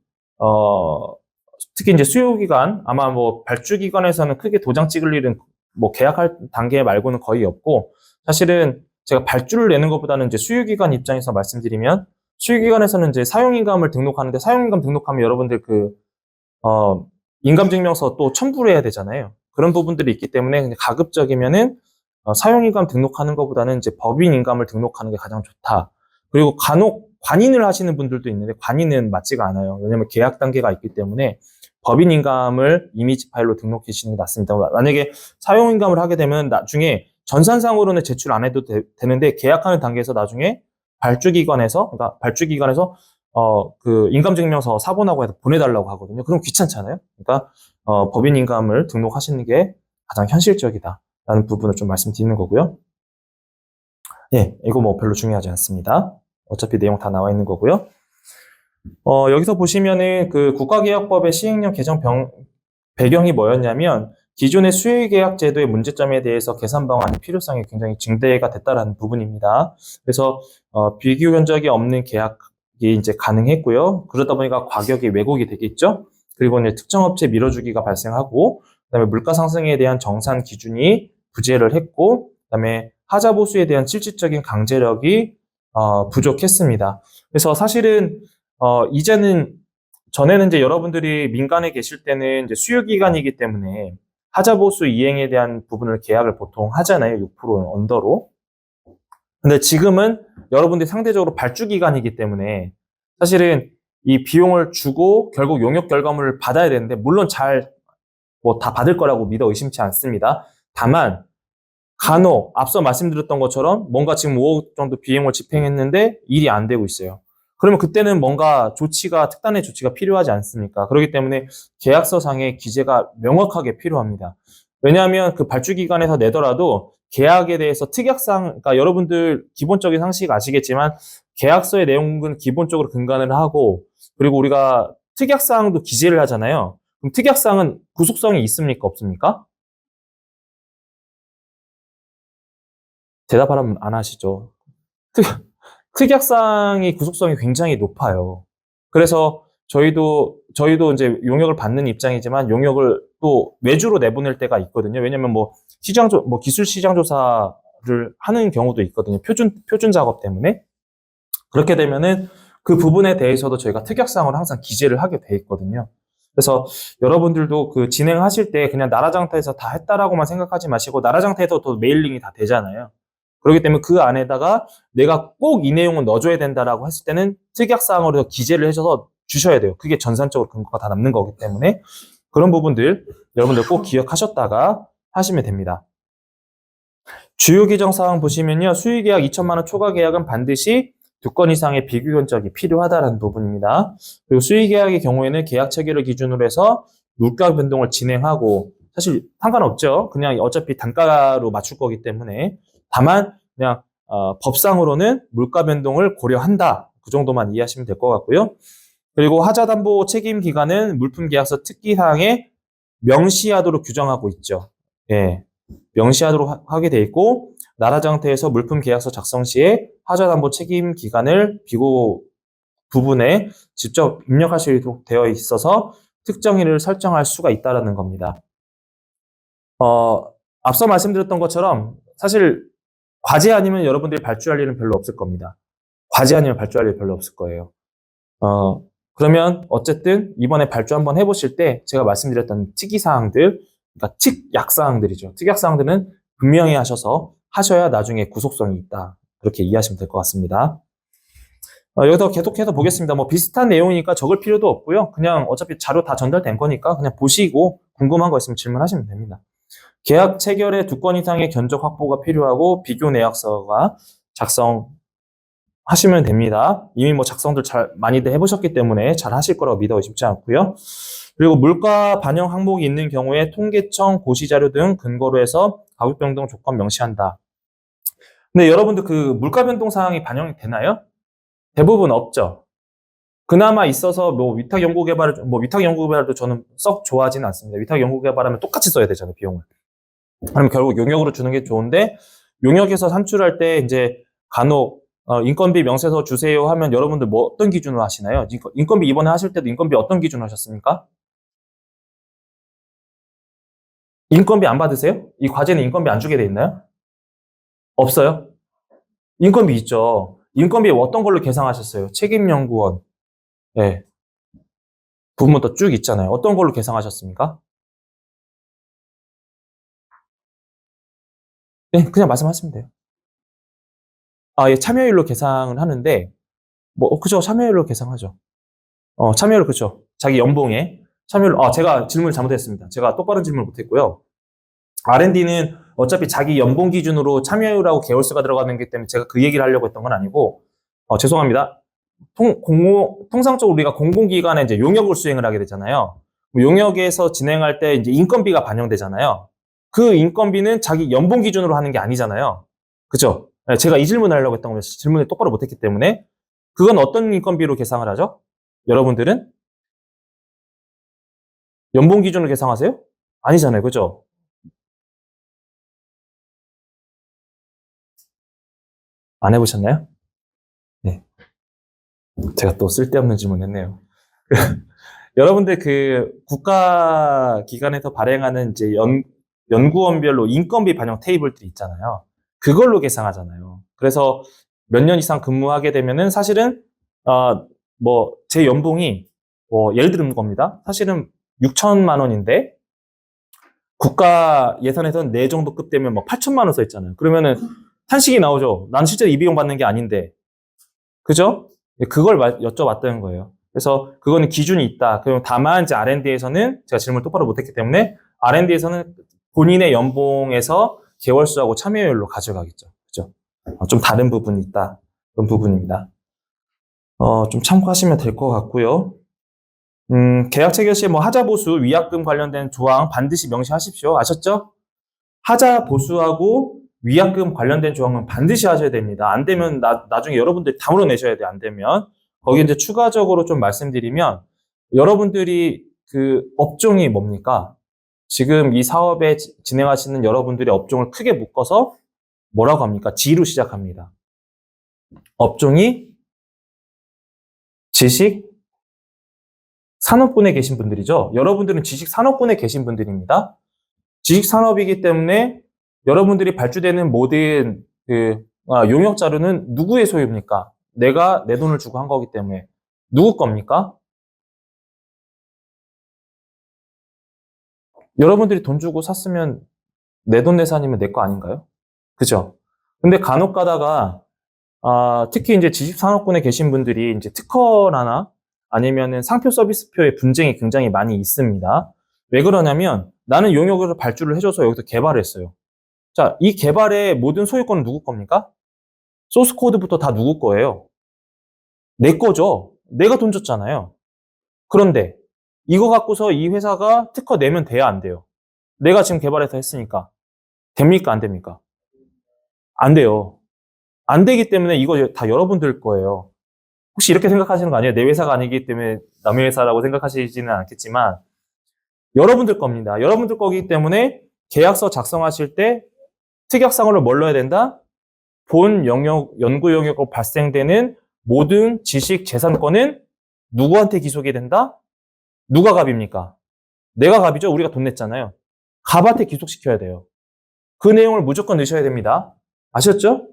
특히 이제 수요기관 아마 뭐 발주기관에서는 크게 도장 찍을 일은 뭐 계약할 단계 말고는 거의 없고 사실은 제가 발주를 내는 것보다는 이제 수요기관 입장에서 말씀드리면 수요기관에서는 이제 사용인감을 등록하는데 사용인감 등록하면 여러분들 인감증명서 또 첨부를 해야 되잖아요. 그런 부분들이 있기 때문에 그냥 가급적이면은 사용인감 등록하는 것보다는 이제 법인 인감을 등록하는 게 가장 좋다. 그리고 간혹 관인을 하시는 분들도 있는데 관인은 맞지가 않아요. 왜냐하면 계약 단계가 있기 때문에 법인 인감을 이미지 파일로 등록해 주시는 게 낫습니다. 만약에 사용 인감을 하게 되면 나중에 전산상으로는 제출 안 해도 되는데 계약하는 단계에서 나중에 그러니까 발주기관에서 그 인감증명서 사본하고 해서 보내달라고 하거든요. 그럼 귀찮잖아요. 그러니까 법인 인감을 등록하시는 게 가장 현실적이다라는 부분을 좀 말씀드리는 거고요. 예, 이거 뭐 별로 중요하지 않습니다. 어차피 내용 다 나와 있는 거고요. 여기서 보시면은 그 국가계약법의 시행령 개정 배경이 뭐였냐면 기존의 수요계약 제도의 문제점에 대해서 개선 방안의 필요성이 굉장히 증대가 됐다라는 부분입니다. 그래서 비교 견적이 없는 계약이 이제 가능했고요. 그러다 보니까 과격이 왜곡이 되겠죠. 그리고 이제 특정 업체 밀어주기가 발생하고 그다음에 물가 상승에 대한 정산 기준이 부재를 했고, 그다음에 하자 보수에 대한 실질적인 강제력이 부족했습니다. 그래서 사실은 이제는 전에는 이제 여러분들이 민간에 계실 때는 이제 수요 기간이기 때문에 하자 보수 이행에 대한 부분을 계약을 보통 하잖아요. 6% 언더로. 근데 지금은 여러분들이 상대적으로 발주 기간이기 때문에 사실은 이 비용을 주고 결국 용역 결과물을 받아야 되는데, 물론 뭐 다 받을 거라고 믿어 의심치 않습니다. 다만 간혹 앞서 말씀드렸던 것처럼 뭔가 지금 5억 정도 비용을 집행했는데 일이 안 되고 있어요. 그러면 그때는 뭔가 특단의 조치가 필요하지 않습니까? 그렇기 때문에 계약서상의 기재가 명확하게 필요합니다. 왜냐하면 그 발주 기간에서 내더라도 계약에 대해서 특약사항, 그러니까 여러분들 기본적인 상식 아시겠지만 계약서의 내용은 기본적으로 근간을 하고, 그리고 우리가 특약사항도 기재를 하잖아요. 그럼 특약사항은 구속성이 있습니까? 없습니까? 대답하라면 안 하시죠. 특, 특약사항이 구속성이 굉장히 높아요. 그래서 저희도 이제 용역을 받는 입장이지만 용역을 또 외주로 내보낼 때가 있거든요. 왜냐면 뭐 기술 시장 조사를 하는 경우도 있거든요. 표준 작업 때문에. 그렇게 되면은 그 부분에 대해서도 저희가 특약사항을 항상 기재를 하게 돼 있거든요. 그래서 여러분들도 그 진행하실 때 그냥 나라장터에서 다 했다라고만 생각하지 마시고, 나라장터에서도 메일링이 다 되잖아요. 그렇기 때문에 그 안에다가 내가 꼭 이 내용은 넣어줘야 된다라고 했을 때는 특약사항으로 기재를 해줘서 주셔야 돼요. 그게 전산적으로 근거가 다 남는 거기 때문에 그런 부분들 여러분들 꼭 기억하셨다가 하시면 됩니다. 주요 규정 사항 보시면요. 수의계약 2천만 원 초과 계약은 반드시 2건 이상의 비교 견적이 필요하다는 부분입니다. 그리고 수의계약의 경우에는 계약 체결을 기준으로 해서 물가 변동을 진행하고, 사실 상관없죠. 그냥 어차피 단가로 맞출 거기 때문에. 다만 그냥 법상으로는 물가 변동을 고려한다. 그 정도만 이해하시면 될 것 같고요. 그리고 하자담보 책임 기간은 물품계약서 특기사항에 명시하도록 규정하고 있죠. 예, 명시하도록 하게 돼 있고, 나라장터에서 물품계약서 작성 시에 하자담보 책임 기간을 비고 부분에 직접 입력할 수 있도록 되어 있어서 특정일을 설정할 수가 있다는 겁니다. 앞서 말씀드렸던 것처럼 사실 과제 아니면 여러분들이 발주할 일은 별로 없을 겁니다. 과제 아니면 발주할 일 별로 없을 거예요. 그러면 어쨌든 이번에 발주 한번 해보실 때 제가 말씀드렸던 특이사항들, 그러니까 특약사항들이죠. 특약사항들은 분명히 하셔야 나중에 구속성이 있다. 그렇게 이해하시면 될 것 같습니다. 여기서 계속해서 보겠습니다. 뭐 비슷한 내용이니까 적을 필요도 없고요. 그냥 어차피 자료 다 전달된 거니까 그냥 보시고 궁금한 거 있으면 질문하시면 됩니다. 계약 체결에 2건 이상의 견적 확보가 필요하고 비교 내역서가 작성하시면 됩니다. 이미 뭐 작성들 많이들 해보셨기 때문에 잘 하실 거라고 믿어 의심치 않고요. 그리고 물가 반영 항목이 있는 경우에 통계청, 고시자료 등 근거로 해서 가격 변동 조건 명시한다. 근데 여러분들 그 물가 변동 사항이 반영이 되나요? 대부분 없죠. 그나마 있어서 뭐 위탁 연구 개발도 저는 썩 좋아하지는 않습니다. 위탁 연구 개발하면 똑같이 써야 되잖아요, 비용을. 그럼 결국 용역으로 주는 게 좋은데, 용역에서 산출할 때 이제 간혹 인건비 명세서 주세요 하면 여러분들 뭐 어떤 기준으로 하시나요? 인건비 이번에 하실 때도 인건비 어떤 기준으로 하셨습니까? 인건비 안 받으세요? 이 과제는 인건비 안 주게 돼 있나요? 없어요? 인건비 있죠. 인건비 어떤 걸로 계상하셨어요? 책임연구원. 네. 부분부터 쭉 있잖아요. 어떤 걸로 계상하셨습니까? 네, 그냥 말씀하시면 돼요. 예, 참여율로 계상을 하는데, 그죠. 참여율로 계상하죠. 참여율, 그죠. 자기 연봉에. 제가 질문을 잘못했습니다. 제가 똑바른 질문을 못했고요. R&D는 어차피 자기 연봉 기준으로 참여율하고 계열수가 들어가는 게 때문에 제가 그 얘기를 하려고 했던 건 아니고, 죄송합니다. 통상적으로 우리가 공공기관에 이제 용역을 수행을 하게 되잖아요. 용역에서 진행할 때 이제 인건비가 반영되잖아요. 그 인건비는 자기 연봉 기준으로 하는 게 아니잖아요. 그죠? 네, 제가 이 질문을 하려고 했던 거예요. 질문을 똑바로 못했기 때문에. 그건 어떤 인건비로 계상을 하죠? 여러분들은 연봉 기준으로 계상하세요? 아니잖아요. 그죠? 안 해보셨나요? 네. 제가 또 쓸데없는 질문 했네요. 여러분들 그 국가기관에서 발행하는 이제 연구원별로 인건비 반영 테이블들이 있잖아요. 그걸로 계산하잖아요. 그래서 몇 년 이상 근무하게 되면은 사실은, 뭐, 제 연봉이, 예를 들은 겁니다. 사실은 6천만 원인데, 국가 예산에서는 네 정도 급 되면 뭐 8천만 원 써 있잖아요. 그러면은 탄식이 나오죠. 난 실제로 이 비용 받는 게 아닌데. 그죠? 그걸 여쭤봤다는 거예요. 그래서 그거는 기준이 있다. 그럼 다만 이제 R&D에서는 제가 질문을 똑바로 못했기 때문에 R&D에서는 본인의 연봉에서 개월수하고 참여율로 가져가겠죠. 그죠? 좀 다른 부분이 있다. 그런 부분입니다. 좀 참고하시면 될 것 같고요. 계약 체결 시에 뭐 하자 보수, 위약금 관련된 조항 반드시 명시하십시오. 아셨죠? 하자 보수하고 위약금 관련된 조항은 반드시 하셔야 됩니다. 안 되면 나중에 여러분들이 다 물어내셔야 돼요. 안 되면. 거기 이제 추가적으로 좀 말씀드리면 여러분들이 그 업종이 뭡니까? 지금 이 사업에 진행하시는 여러분들의 업종을 크게 묶어서 뭐라고 합니까? G로 시작합니다. 업종이 지식 산업군에 계신 분들이죠. 여러분들은 지식 산업군에 계신 분들입니다. 지식 산업이기 때문에 여러분들이 발주되는 모든 용역 자료는 누구의 소유입니까? 내가 내 돈을 주고 한 거기 때문에 누구 겁니까? 여러분들이 돈 주고 샀으면 내 돈 내산이면 내 거 아닌가요? 그죠? 근데 간혹 가다가 특히 이제 지식 산업군에 계신 분들이 이제 특허나 아니면은 상표 서비스표의 분쟁이 굉장히 많이 있습니다. 왜 그러냐면 나는 용역으로 발주를 해줘서 여기서 개발을 했어요. 자, 이 개발의 모든 소유권은 누구 겁니까? 소스 코드부터 다 누구 거예요? 내 거죠. 내가 돈 줬잖아요. 그런데 이거 갖고서 이 회사가 특허 내면 돼야 안 돼요? 내가 지금 개발해서 했으니까. 됩니까? 안 됩니까? 안 돼요. 안 되기 때문에 이거 다 여러분들 거예요. 혹시 이렇게 생각하시는 거 아니에요? 내 회사가 아니기 때문에 남의 회사라고 생각하시지는 않겠지만 여러분들 겁니다. 여러분들 거기 때문에 계약서 작성하실 때 특약사항을 뭘 넣어야 된다? 본 영역, 연구 영역으로 발생되는 모든 지식 재산권은 누구한테 기속이 된다? 누가 갑입니까? 내가 갑이죠. 우리가 돈 냈잖아요. 갑한테 기속시켜야 돼요. 그 내용을 무조건 넣으셔야 됩니다. 아셨죠?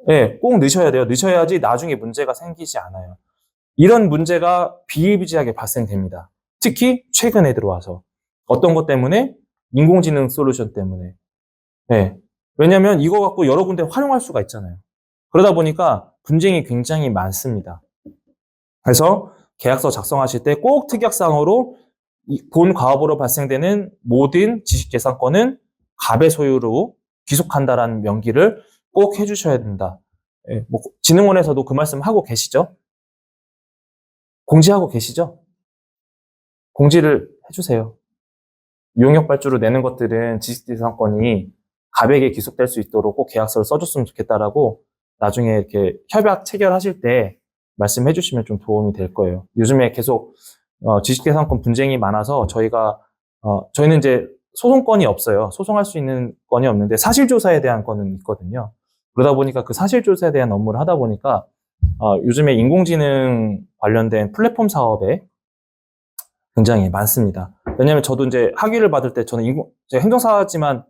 네, 꼭 넣으셔야 돼요. 넣으셔야지 나중에 문제가 생기지 않아요. 이런 문제가 비일비재하게 발생됩니다. 특히 최근에 들어와서. 어떤 것 때문에? 인공지능 솔루션 때문에. 네. 왜냐면 이거 갖고 여러 군데 활용할 수가 있잖아요. 그러다 보니까 분쟁이 굉장히 많습니다. 그래서 계약서 작성하실 때 꼭 특약사항으로 본 과업으로 발생되는 모든 지식재산권은 갑의 소유로 귀속한다라는 명기를 꼭 해주셔야 된다. 예, 뭐 진흥원에서도 그 말씀 하고 계시죠? 공지하고 계시죠? 공지를 해주세요. 용역 발주로 내는 것들은 지식재산권이 갑에게 귀속될 수 있도록 꼭 계약서를 써줬으면 좋겠다라고 나중에 이렇게 협약 체결하실 때 말씀해 주시면 좀 도움이 될 거예요. 요즘에 계속 지식재산권 분쟁이 많아서 저희는 이제 소송권이 없어요. 소송할 수 있는 건이 없는데 사실조사에 대한 건은 있거든요. 그러다 보니까 그 사실조사에 대한 업무를 하다 보니까 요즘에 인공지능 관련된 플랫폼 사업에 굉장히 많습니다. 왜냐하면 저도 이제 학위를 받을 때 저는 제가 행정사지만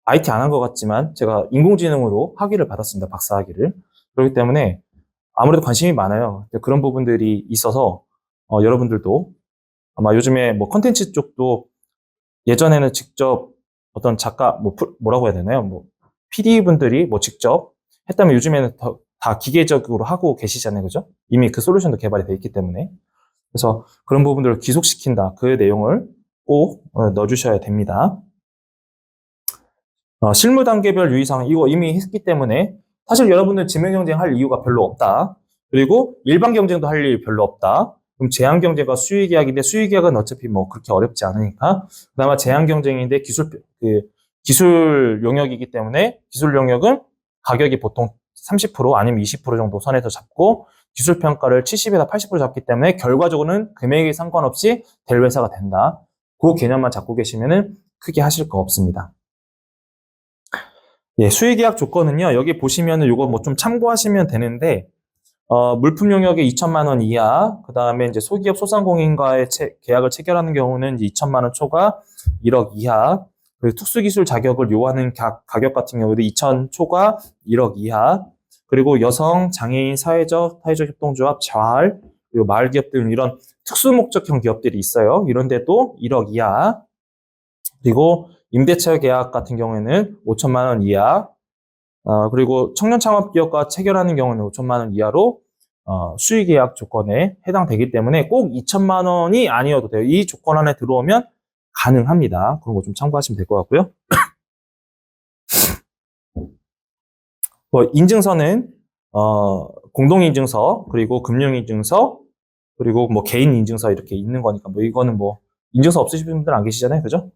IT 안 한 것 같지만 제가 인공지능으로 학위를 받았습니다. 박사 학위를. 그렇기 때문에 아무래도 관심이 많아요. 그런 부분들이 있어서 여러분들도 아마 요즘에 뭐 컨텐츠 쪽도 예전에는 직접 어떤 작가 뭐라고 해야 되나요? 뭐 PD 분들이 뭐 직접 했다면 요즘에는 다 기계적으로 하고 계시잖아요. 그죠? 이미 그 솔루션도 개발이 돼 있기 때문에. 그래서 그런 부분들을 기속시킨다. 그 내용을 꼭 넣어주셔야 됩니다. 실무 단계별 유의사항 이거 이미 했기 때문에 사실 여러분들 지명 경쟁 할 이유가 별로 없다. 그리고 일반 경쟁도 할 일 별로 없다. 그럼 제한 경쟁과 수의 계약인데 수의 계약은 어차피 뭐 그렇게 어렵지 않으니까 그나마 제한 경쟁인데 기술 용역이기 때문에 기술 용역은 가격이 보통 30% 아니면 20% 정도 선에서 잡고 기술 평가를 70에서 80% 잡기 때문에 결과적으로는 금액에 상관없이 될 회사가 된다. 그 개념만 잡고 계시면은 크게 하실 거 없습니다. 예, 수의계약 조건은요, 여기 보시면은 요거 뭐 좀 참고하시면 되는데, 물품 용역의 2천만 원 이하, 그 다음에 이제 소기업 소상공인과의 계약을 체결하는 경우는 이제 2천만 원 초과 1억 이하, 그리고 특수기술 자격을 요하는 가격 같은 경우도 2천 초과 1억 이하, 그리고 여성, 장애인, 사회적 협동조합, 자활, 그리고 마을기업 등 이런 특수목적형 기업들이 있어요. 이런 데도 1억 이하, 그리고 임대차 계약 같은 경우에는 5천만 원 이하, 그리고 청년창업기업과 체결하는 경우는 5천만 원 이하로 수의계약 조건에 해당되기 때문에 꼭 2천만 원이 아니어도 돼요. 이 조건 안에 들어오면 가능합니다. 그런 거 좀 참고하시면 될 것 같고요. 인증서는 공동인증서, 그리고 금융인증서, 그리고 뭐 개인인증서 이렇게 있는 거니까 뭐 이거는 뭐 인증서 없으신 분들 안 계시잖아요, 그죠?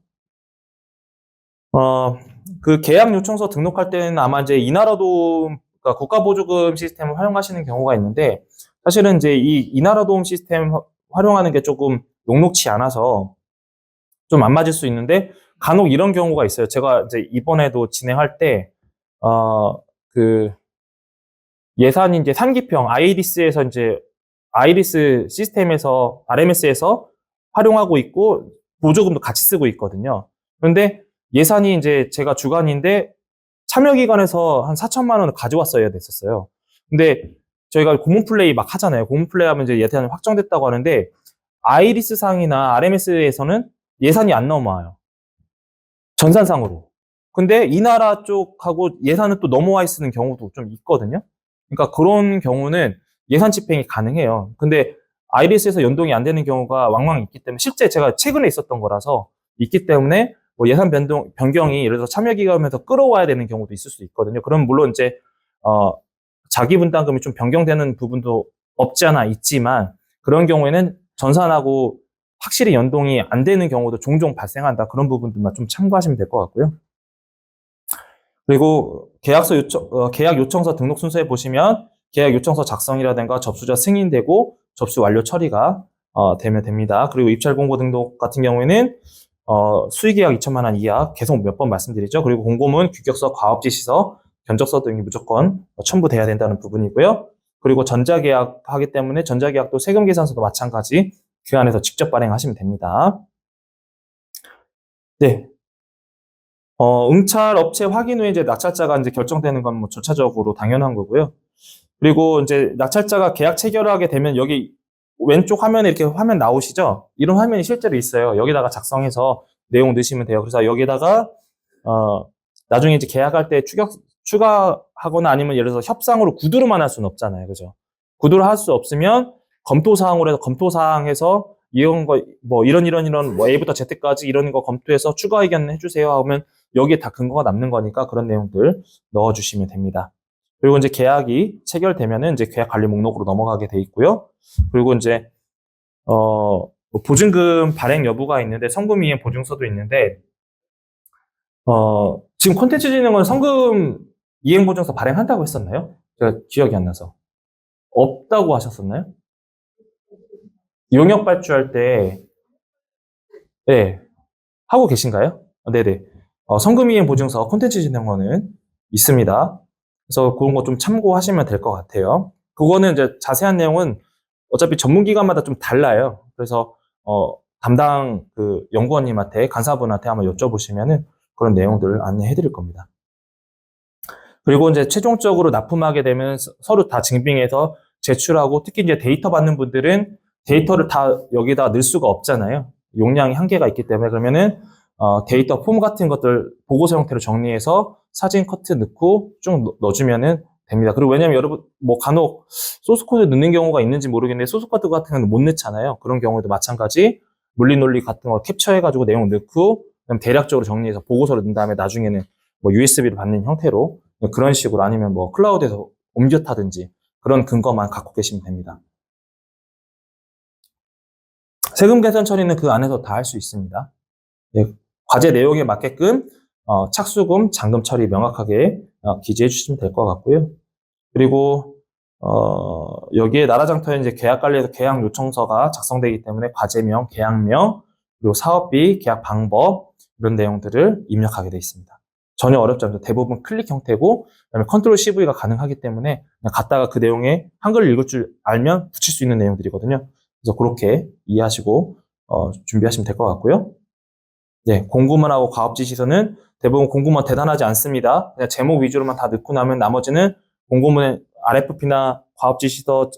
그 계약 요청서 등록할 때는 아마 이제 이나라도움, 그러니까 국가보조금 시스템을 활용하시는 경우가 있는데, 사실은 이제 이 이나라도움 시스템 활용하는 게 조금 녹록치 않아서 좀 안 맞을 수 있는데, 간혹 이런 경우가 있어요. 제가 이제 이번에도 진행할 때, 그 예산이 이제 산기평, 아이리스에서 이제 아이리스 시스템에서, RMS에서 활용하고 있고, 보조금도 같이 쓰고 있거든요. 그런데 예산이 이제 제가 주관인데 참여기관에서 한 4천만 원을 가져왔어야 됐었어요. 근데 저희가 공문 플레이 막 하잖아요. 공문 플레이 하면 이제 예산이 확정됐다고 하는데 아이리스 상이나 RMS에서는 예산이 안 넘어와요. 전산상으로. 근데 이 나라 쪽하고 예산은 또 넘어와 있는 경우도 좀 있거든요. 그러니까 그런 경우는 예산 집행이 가능해요. 근데 아이리스에서 연동이 안 되는 경우가 왕왕 있기 때문에 실제 제가 최근에 있었던 거라서 있기 때문에 뭐 예산 변경이 예를 들어서 참여기관에서 끌어와야 되는 경우도 있을 수 있거든요. 그럼 물론 이제 자기 분담금이 좀 변경되는 부분도 없지 않아 있지만 그런 경우에는 전산하고 확실히 연동이 안 되는 경우도 종종 발생한다. 그런 부분들만 좀 참고하시면 될 것 같고요. 그리고 계약 요청서 등록 순서에 보시면 계약 요청서 작성이라든가 접수자 승인되고 접수 완료 처리가 되면 됩니다. 그리고 입찰 공고 등록 같은 경우에는 수의계약 2천만 원 이하 계속 몇 번 말씀드리죠. 그리고 공고문, 규격서, 과업지시서, 견적서 등이 무조건 첨부돼야 된다는 부분이고요. 그리고 전자계약 하기 때문에 전자계약도 세금계산서도 마찬가지 그 안에서 직접 발행하시면 됩니다. 네. 응찰 업체 확인 후에 이제 낙찰자가 이제 결정되는 건 뭐 절차적으로 당연한 거고요. 그리고 이제 낙찰자가 계약 체결하게 되면 여기 왼쪽 화면에 이렇게 화면 나오시죠? 이런 화면이 실제로 있어요. 여기다가 작성해서 내용 넣으시면 돼요. 그래서 여기다가 나중에 이제 계약할 때 추가하거나 아니면 예를 들어서 협상으로 구두로만 할 수는 없잖아요. 그죠? 구두로 할 수 없으면 검토사항으로 해서 검토사항에서 이런 거, 뭐 이런 뭐 A부터 Z까지 이런 거 검토해서 추가 의견 해주세요 하면 여기에 다 근거가 남는 거니까 그런 내용들 넣어주시면 됩니다. 그리고 이제 계약이 체결되면은 이제 계약 관리 목록으로 넘어가게 돼 있고요. 그리고 이제 뭐 보증금 발행 여부가 있는데 성금 이행 보증서도 있는데 지금 콘텐츠진흥원 성금 이행 보증서 발행한다고 했었나요? 제가 기억이 안 나서 없다고 하셨었나요? 용역 발주할 때 네, 하고 계신가요? 네네. 성금이행 보증서 콘텐츠진흥원은 있습니다. 그래서 그런 거 좀 참고하시면 될 것 같아요. 그거는 이제 자세한 내용은 어차피 전문기관마다 좀 달라요. 그래서 담당 그 연구원님한테 간사분한테 한번 여쭤보시면은 그런 내용들을 안내해 드릴 겁니다. 그리고 이제 최종적으로 납품하게 되면 서로 다 증빙해서 제출하고 특히 이제 데이터 받는 분들은 데이터를 다 여기다 넣을 수가 없잖아요. 용량이 한계가 있기 때문에 그러면은 데이터 폼 같은 것들 보고서 형태로 정리해서 사진 커트 넣고 쭉 넣어주면은 됩니다. 그리고 왜냐면 여러분 뭐 간혹 소스코드 넣는 경우가 있는지 모르겠는데 소스코드 같은 경우는 못 넣잖아요. 그런 경우도 마찬가지 물리 논리 같은 거 캡처해가지고 내용 넣고 그럼 대략적으로 정리해서 보고서를 넣은 다음에 나중에는 뭐 USB를 받는 형태로 그런 식으로 아니면 뭐 클라우드에서 옮겨 타든지 그런 근거만 갖고 계시면 됩니다. 세금 계산 처리는 그 안에서 다 할 수 있습니다. 네, 과제 내용에 맞게끔 착수금, 잔금 처리 명확하게 기재해 주시면 될 것 같고요. 그리고 여기에 나라장터에 이제 계약 관리에서 계약 요청서가 작성되기 때문에 과제명, 계약명, 그리고 사업비, 계약 방법 이런 내용들을 입력하게 되어 있습니다. 전혀 어렵지 않죠. 대부분 클릭 형태고, 그다음에 컨트롤 CV가 가능하기 때문에 그냥 갖다가 그 내용에 한글을 읽을 줄 알면 붙일 수 있는 내용들이거든요. 그래서 그렇게 이해하시고 준비하시면 될 것 같고요. 네, 공구문하고 과업지시서는 대부분 공구문 대단하지 않습니다. 그냥 제목 위주로만 다 넣고 나면 나머지는 공구문의 RFP나 과업지시서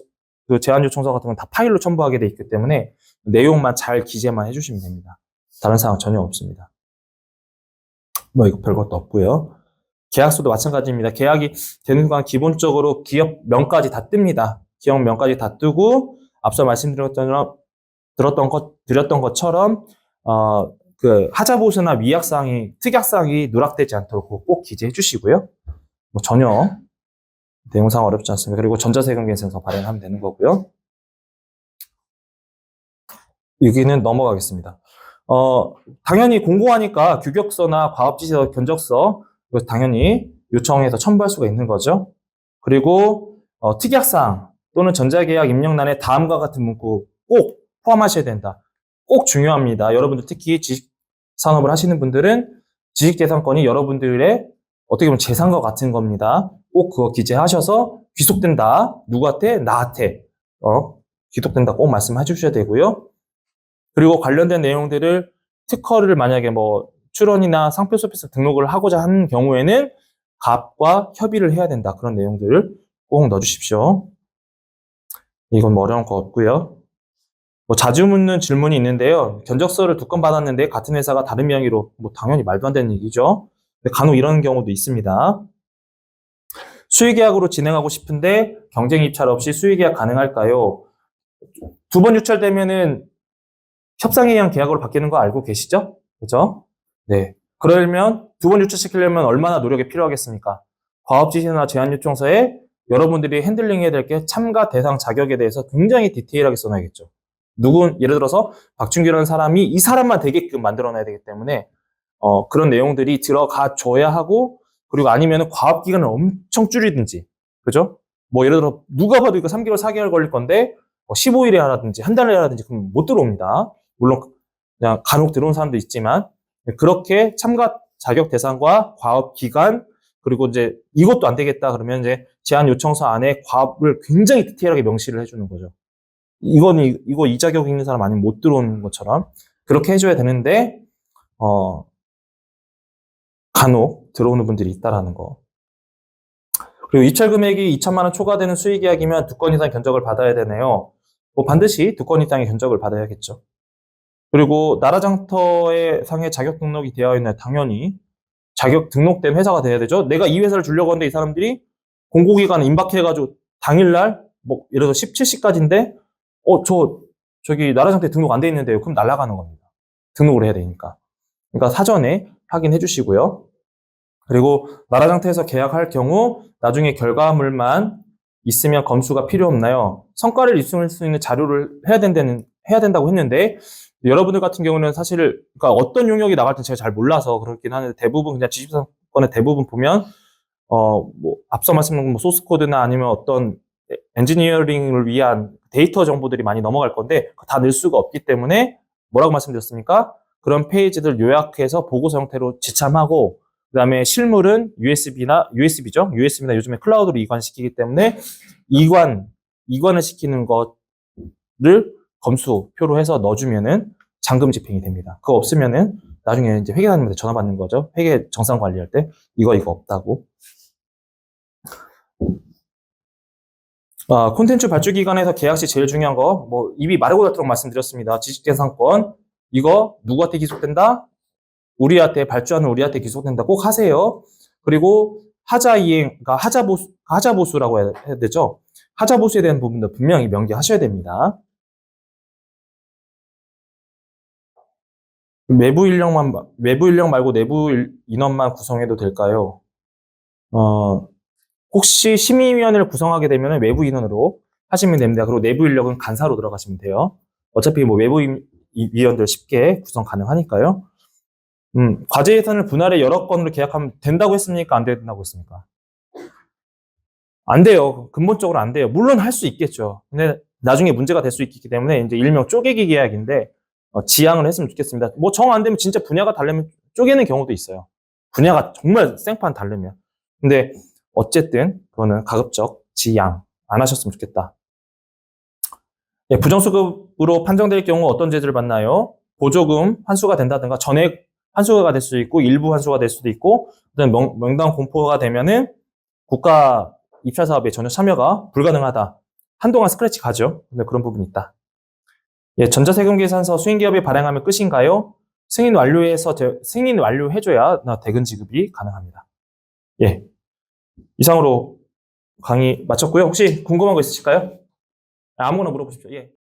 그 제안요청서 같은 건 다 파일로 첨부하게 돼 있기 때문에 내용만 잘 기재만 해주시면 됩니다. 다른 사항 전혀 없습니다. 뭐 이거 별것도 없고요. 계약서도 마찬가지입니다. 계약이 되는 순간 기본적으로 기업명까지 다 뜹니다. 기업명까지 다 뜨고 앞서 말씀드렸던 것처럼 그 하자보수나 위약사항이 특약사항이 누락되지 않도록 꼭 기재해 주시고요. 뭐 전혀 내용상 어렵지 않습니다. 그리고 전자세금계산서 발행하면 되는 거고요. 여기는 넘어가겠습니다. 당연히 공고하니까 규격서나 과업지시서, 견적서 이거 당연히 요청해서 첨부할 수가 있는 거죠. 그리고 특약사항 또는 전자계약 입력란에 다음과 같은 문구 꼭 포함하셔야 된다. 꼭 중요합니다. 여러분들 특히 지식산업을 하시는 분들은 지식재산권이 여러분들의 어떻게 보면 재산과 같은 겁니다. 꼭 그거 기재하셔서 귀속된다. 누구한테? 나한테. 귀속된다. 꼭 말씀해 주셔야 되고요. 그리고 관련된 내용들을 특허를 만약에 뭐 출원이나 상표소에서 등록을 하고자 하는 경우에는 갑과 협의를 해야 된다. 그런 내용들을 꼭 넣어주십시오. 이건 뭐 어려운 거 없고요. 뭐 자주 묻는 질문이 있는데요. 견적서를 2건 받았는데 같은 회사가 다른 명의로 뭐 당연히 말도 안 되는 얘기죠. 간혹 이런 경우도 있습니다. 수의계약으로 진행하고 싶은데 경쟁 입찰 없이 수의계약 가능할까요? 2번 유찰되면은 협상에 의한 계약으로 바뀌는 거 알고 계시죠? 그죠? 네. 그러려면 2번 유찰시키려면 얼마나 노력이 필요하겠습니까? 과업지시나 제안요청서에 여러분들이 핸들링해야 될 게 참가 대상 자격에 대해서 굉장히 디테일하게 써놔야겠죠. 예를 들어서 박준규라는 사람이 이 사람만 되게끔 만들어놔야 되기 때문에 그런 내용들이 들어가 줘야 하고, 그리고 아니면 과업기간을 엄청 줄이든지, 그죠? 뭐 예를 들어 누가 봐도 이거 3개월, 4개월 걸릴 건데 15일에 하라든지 한 달에 하라든지 그럼 못 들어옵니다. 물론 그냥 간혹 들어온 사람도 있지만 그렇게 참가 자격 대상과 과업 기간, 그리고 이제 이것도 안 되겠다 그러면 이제 제안 요청서 안에 과업을 굉장히 디테일하게 명시를 해주는 거죠. 이거 이 자격 있는 사람 아니면 못 들어오는 것처럼 그렇게 해줘야 되는데 간혹 들어오는 분들이 있다라는 거. 그리고 입찰 금액이 2천만 원 초과되는 수의계약이면 2건 이상 견적을 받아야 되네요. 뭐 반드시 2건 이상의 견적을 받아야겠죠. 그리고 나라장터에 상의 자격 등록이 되어 있나요? 당연히 자격 등록된 회사가 돼야 되죠. 내가 이 회사를 주려고 하는데 이 사람들이 공고기간 임박해가지고 당일날 뭐 예를 들어 17시까지인데 저기 나라장터에 등록 안 돼 있는데요. 그럼 날아가는 겁니다. 등록을 해야 되니까. 그러니까 사전에 확인해 주시고요. 그리고 나라장터에서 계약할 경우 나중에 결과물만 있으면 검수가 필요 없나요? 성과를 입증할 수 있는 자료를 해야 된다고 했는데 여러분들 같은 경우는 사실 그러니까 어떤 용역이 나갈지 제가 잘 몰라서 그렇긴 하는데 대부분 그냥 지식재산권의 대부분 보면 뭐 앞서 말씀드린 뭐 소스 코드나 아니면 어떤 엔지니어링을 위한 데이터 정보들이 많이 넘어갈 건데 다 넣을 수가 없기 때문에 뭐라고 말씀드렸습니까? 그런 페이지들 요약해서 보고서 형태로 지참하고 그다음에 실물은 USB죠. USB나 요즘에 클라우드로 이관시키기 때문에 이관을 시키는 것을 검수표로 해서 넣어주면은 잔금 집행이 됩니다. 그거 없으면은 나중에 이제 회계사님한테 전화 받는 거죠. 회계 정상 관리할 때 이거 없다고. 콘텐츠 발주 기간에서 계약 시 제일 중요한 거, 뭐 입이 마르고 닳도록 말씀드렸습니다. 지식재산권 이거 누구한테 기속된다? 우리한테 발주하는 우리한테 기속된다. 꼭 하세요. 그리고 하자이행, 그러니까 하자보수라고 해야 되죠. 하자보수에 대한 부분도 분명히 명기하셔야 됩니다. 외부 인력 말고 내부 인원만 구성해도 될까요? 혹시 심의위원회를 구성하게 되면 외부 인원으로 하시면 됩니다. 그리고 내부 인력은 간사로 들어가시면 돼요. 어차피 뭐 외부 위원들 쉽게 구성 가능하니까요. 과제 예산을 분할해 여러 건으로 계약하면 된다고 했습니까? 안 된다고 했습니까? 안 돼요. 근본적으로 안 돼요. 물론 할 수 있겠죠. 근데 나중에 문제가 될 수 있기 때문에 이제 일명 쪼개기 계약인데 지양을 했으면 좋겠습니다. 뭐 정 안 되면 진짜 분야가 다르면 쪼개는 경우도 있어요. 분야가 정말 생판 다르면. 근데 어쨌든 그거는 가급적 지양 안 하셨으면 좋겠다. 예, 부정수급으로 판정될 경우 어떤 제재를 받나요? 보조금 환수가 된다든가 전액 환수가 될 수도 있고 일부 환수가 될 수도 있고 그다음 명당 공포가 되면은 국가 입찰 사업에 전혀 참여가 불가능하다. 한동안 스크래치 가죠. 근데 그런 부분이 있다. 예, 전자세금계산서 수인기업이 발행하면 끝인가요? 승인 완료해줘야 대금 지급이 가능합니다. 예, 이상으로 강의 마쳤고요. 혹시 궁금한 거 있으실까요? 아무거나 물어보십시오. 예.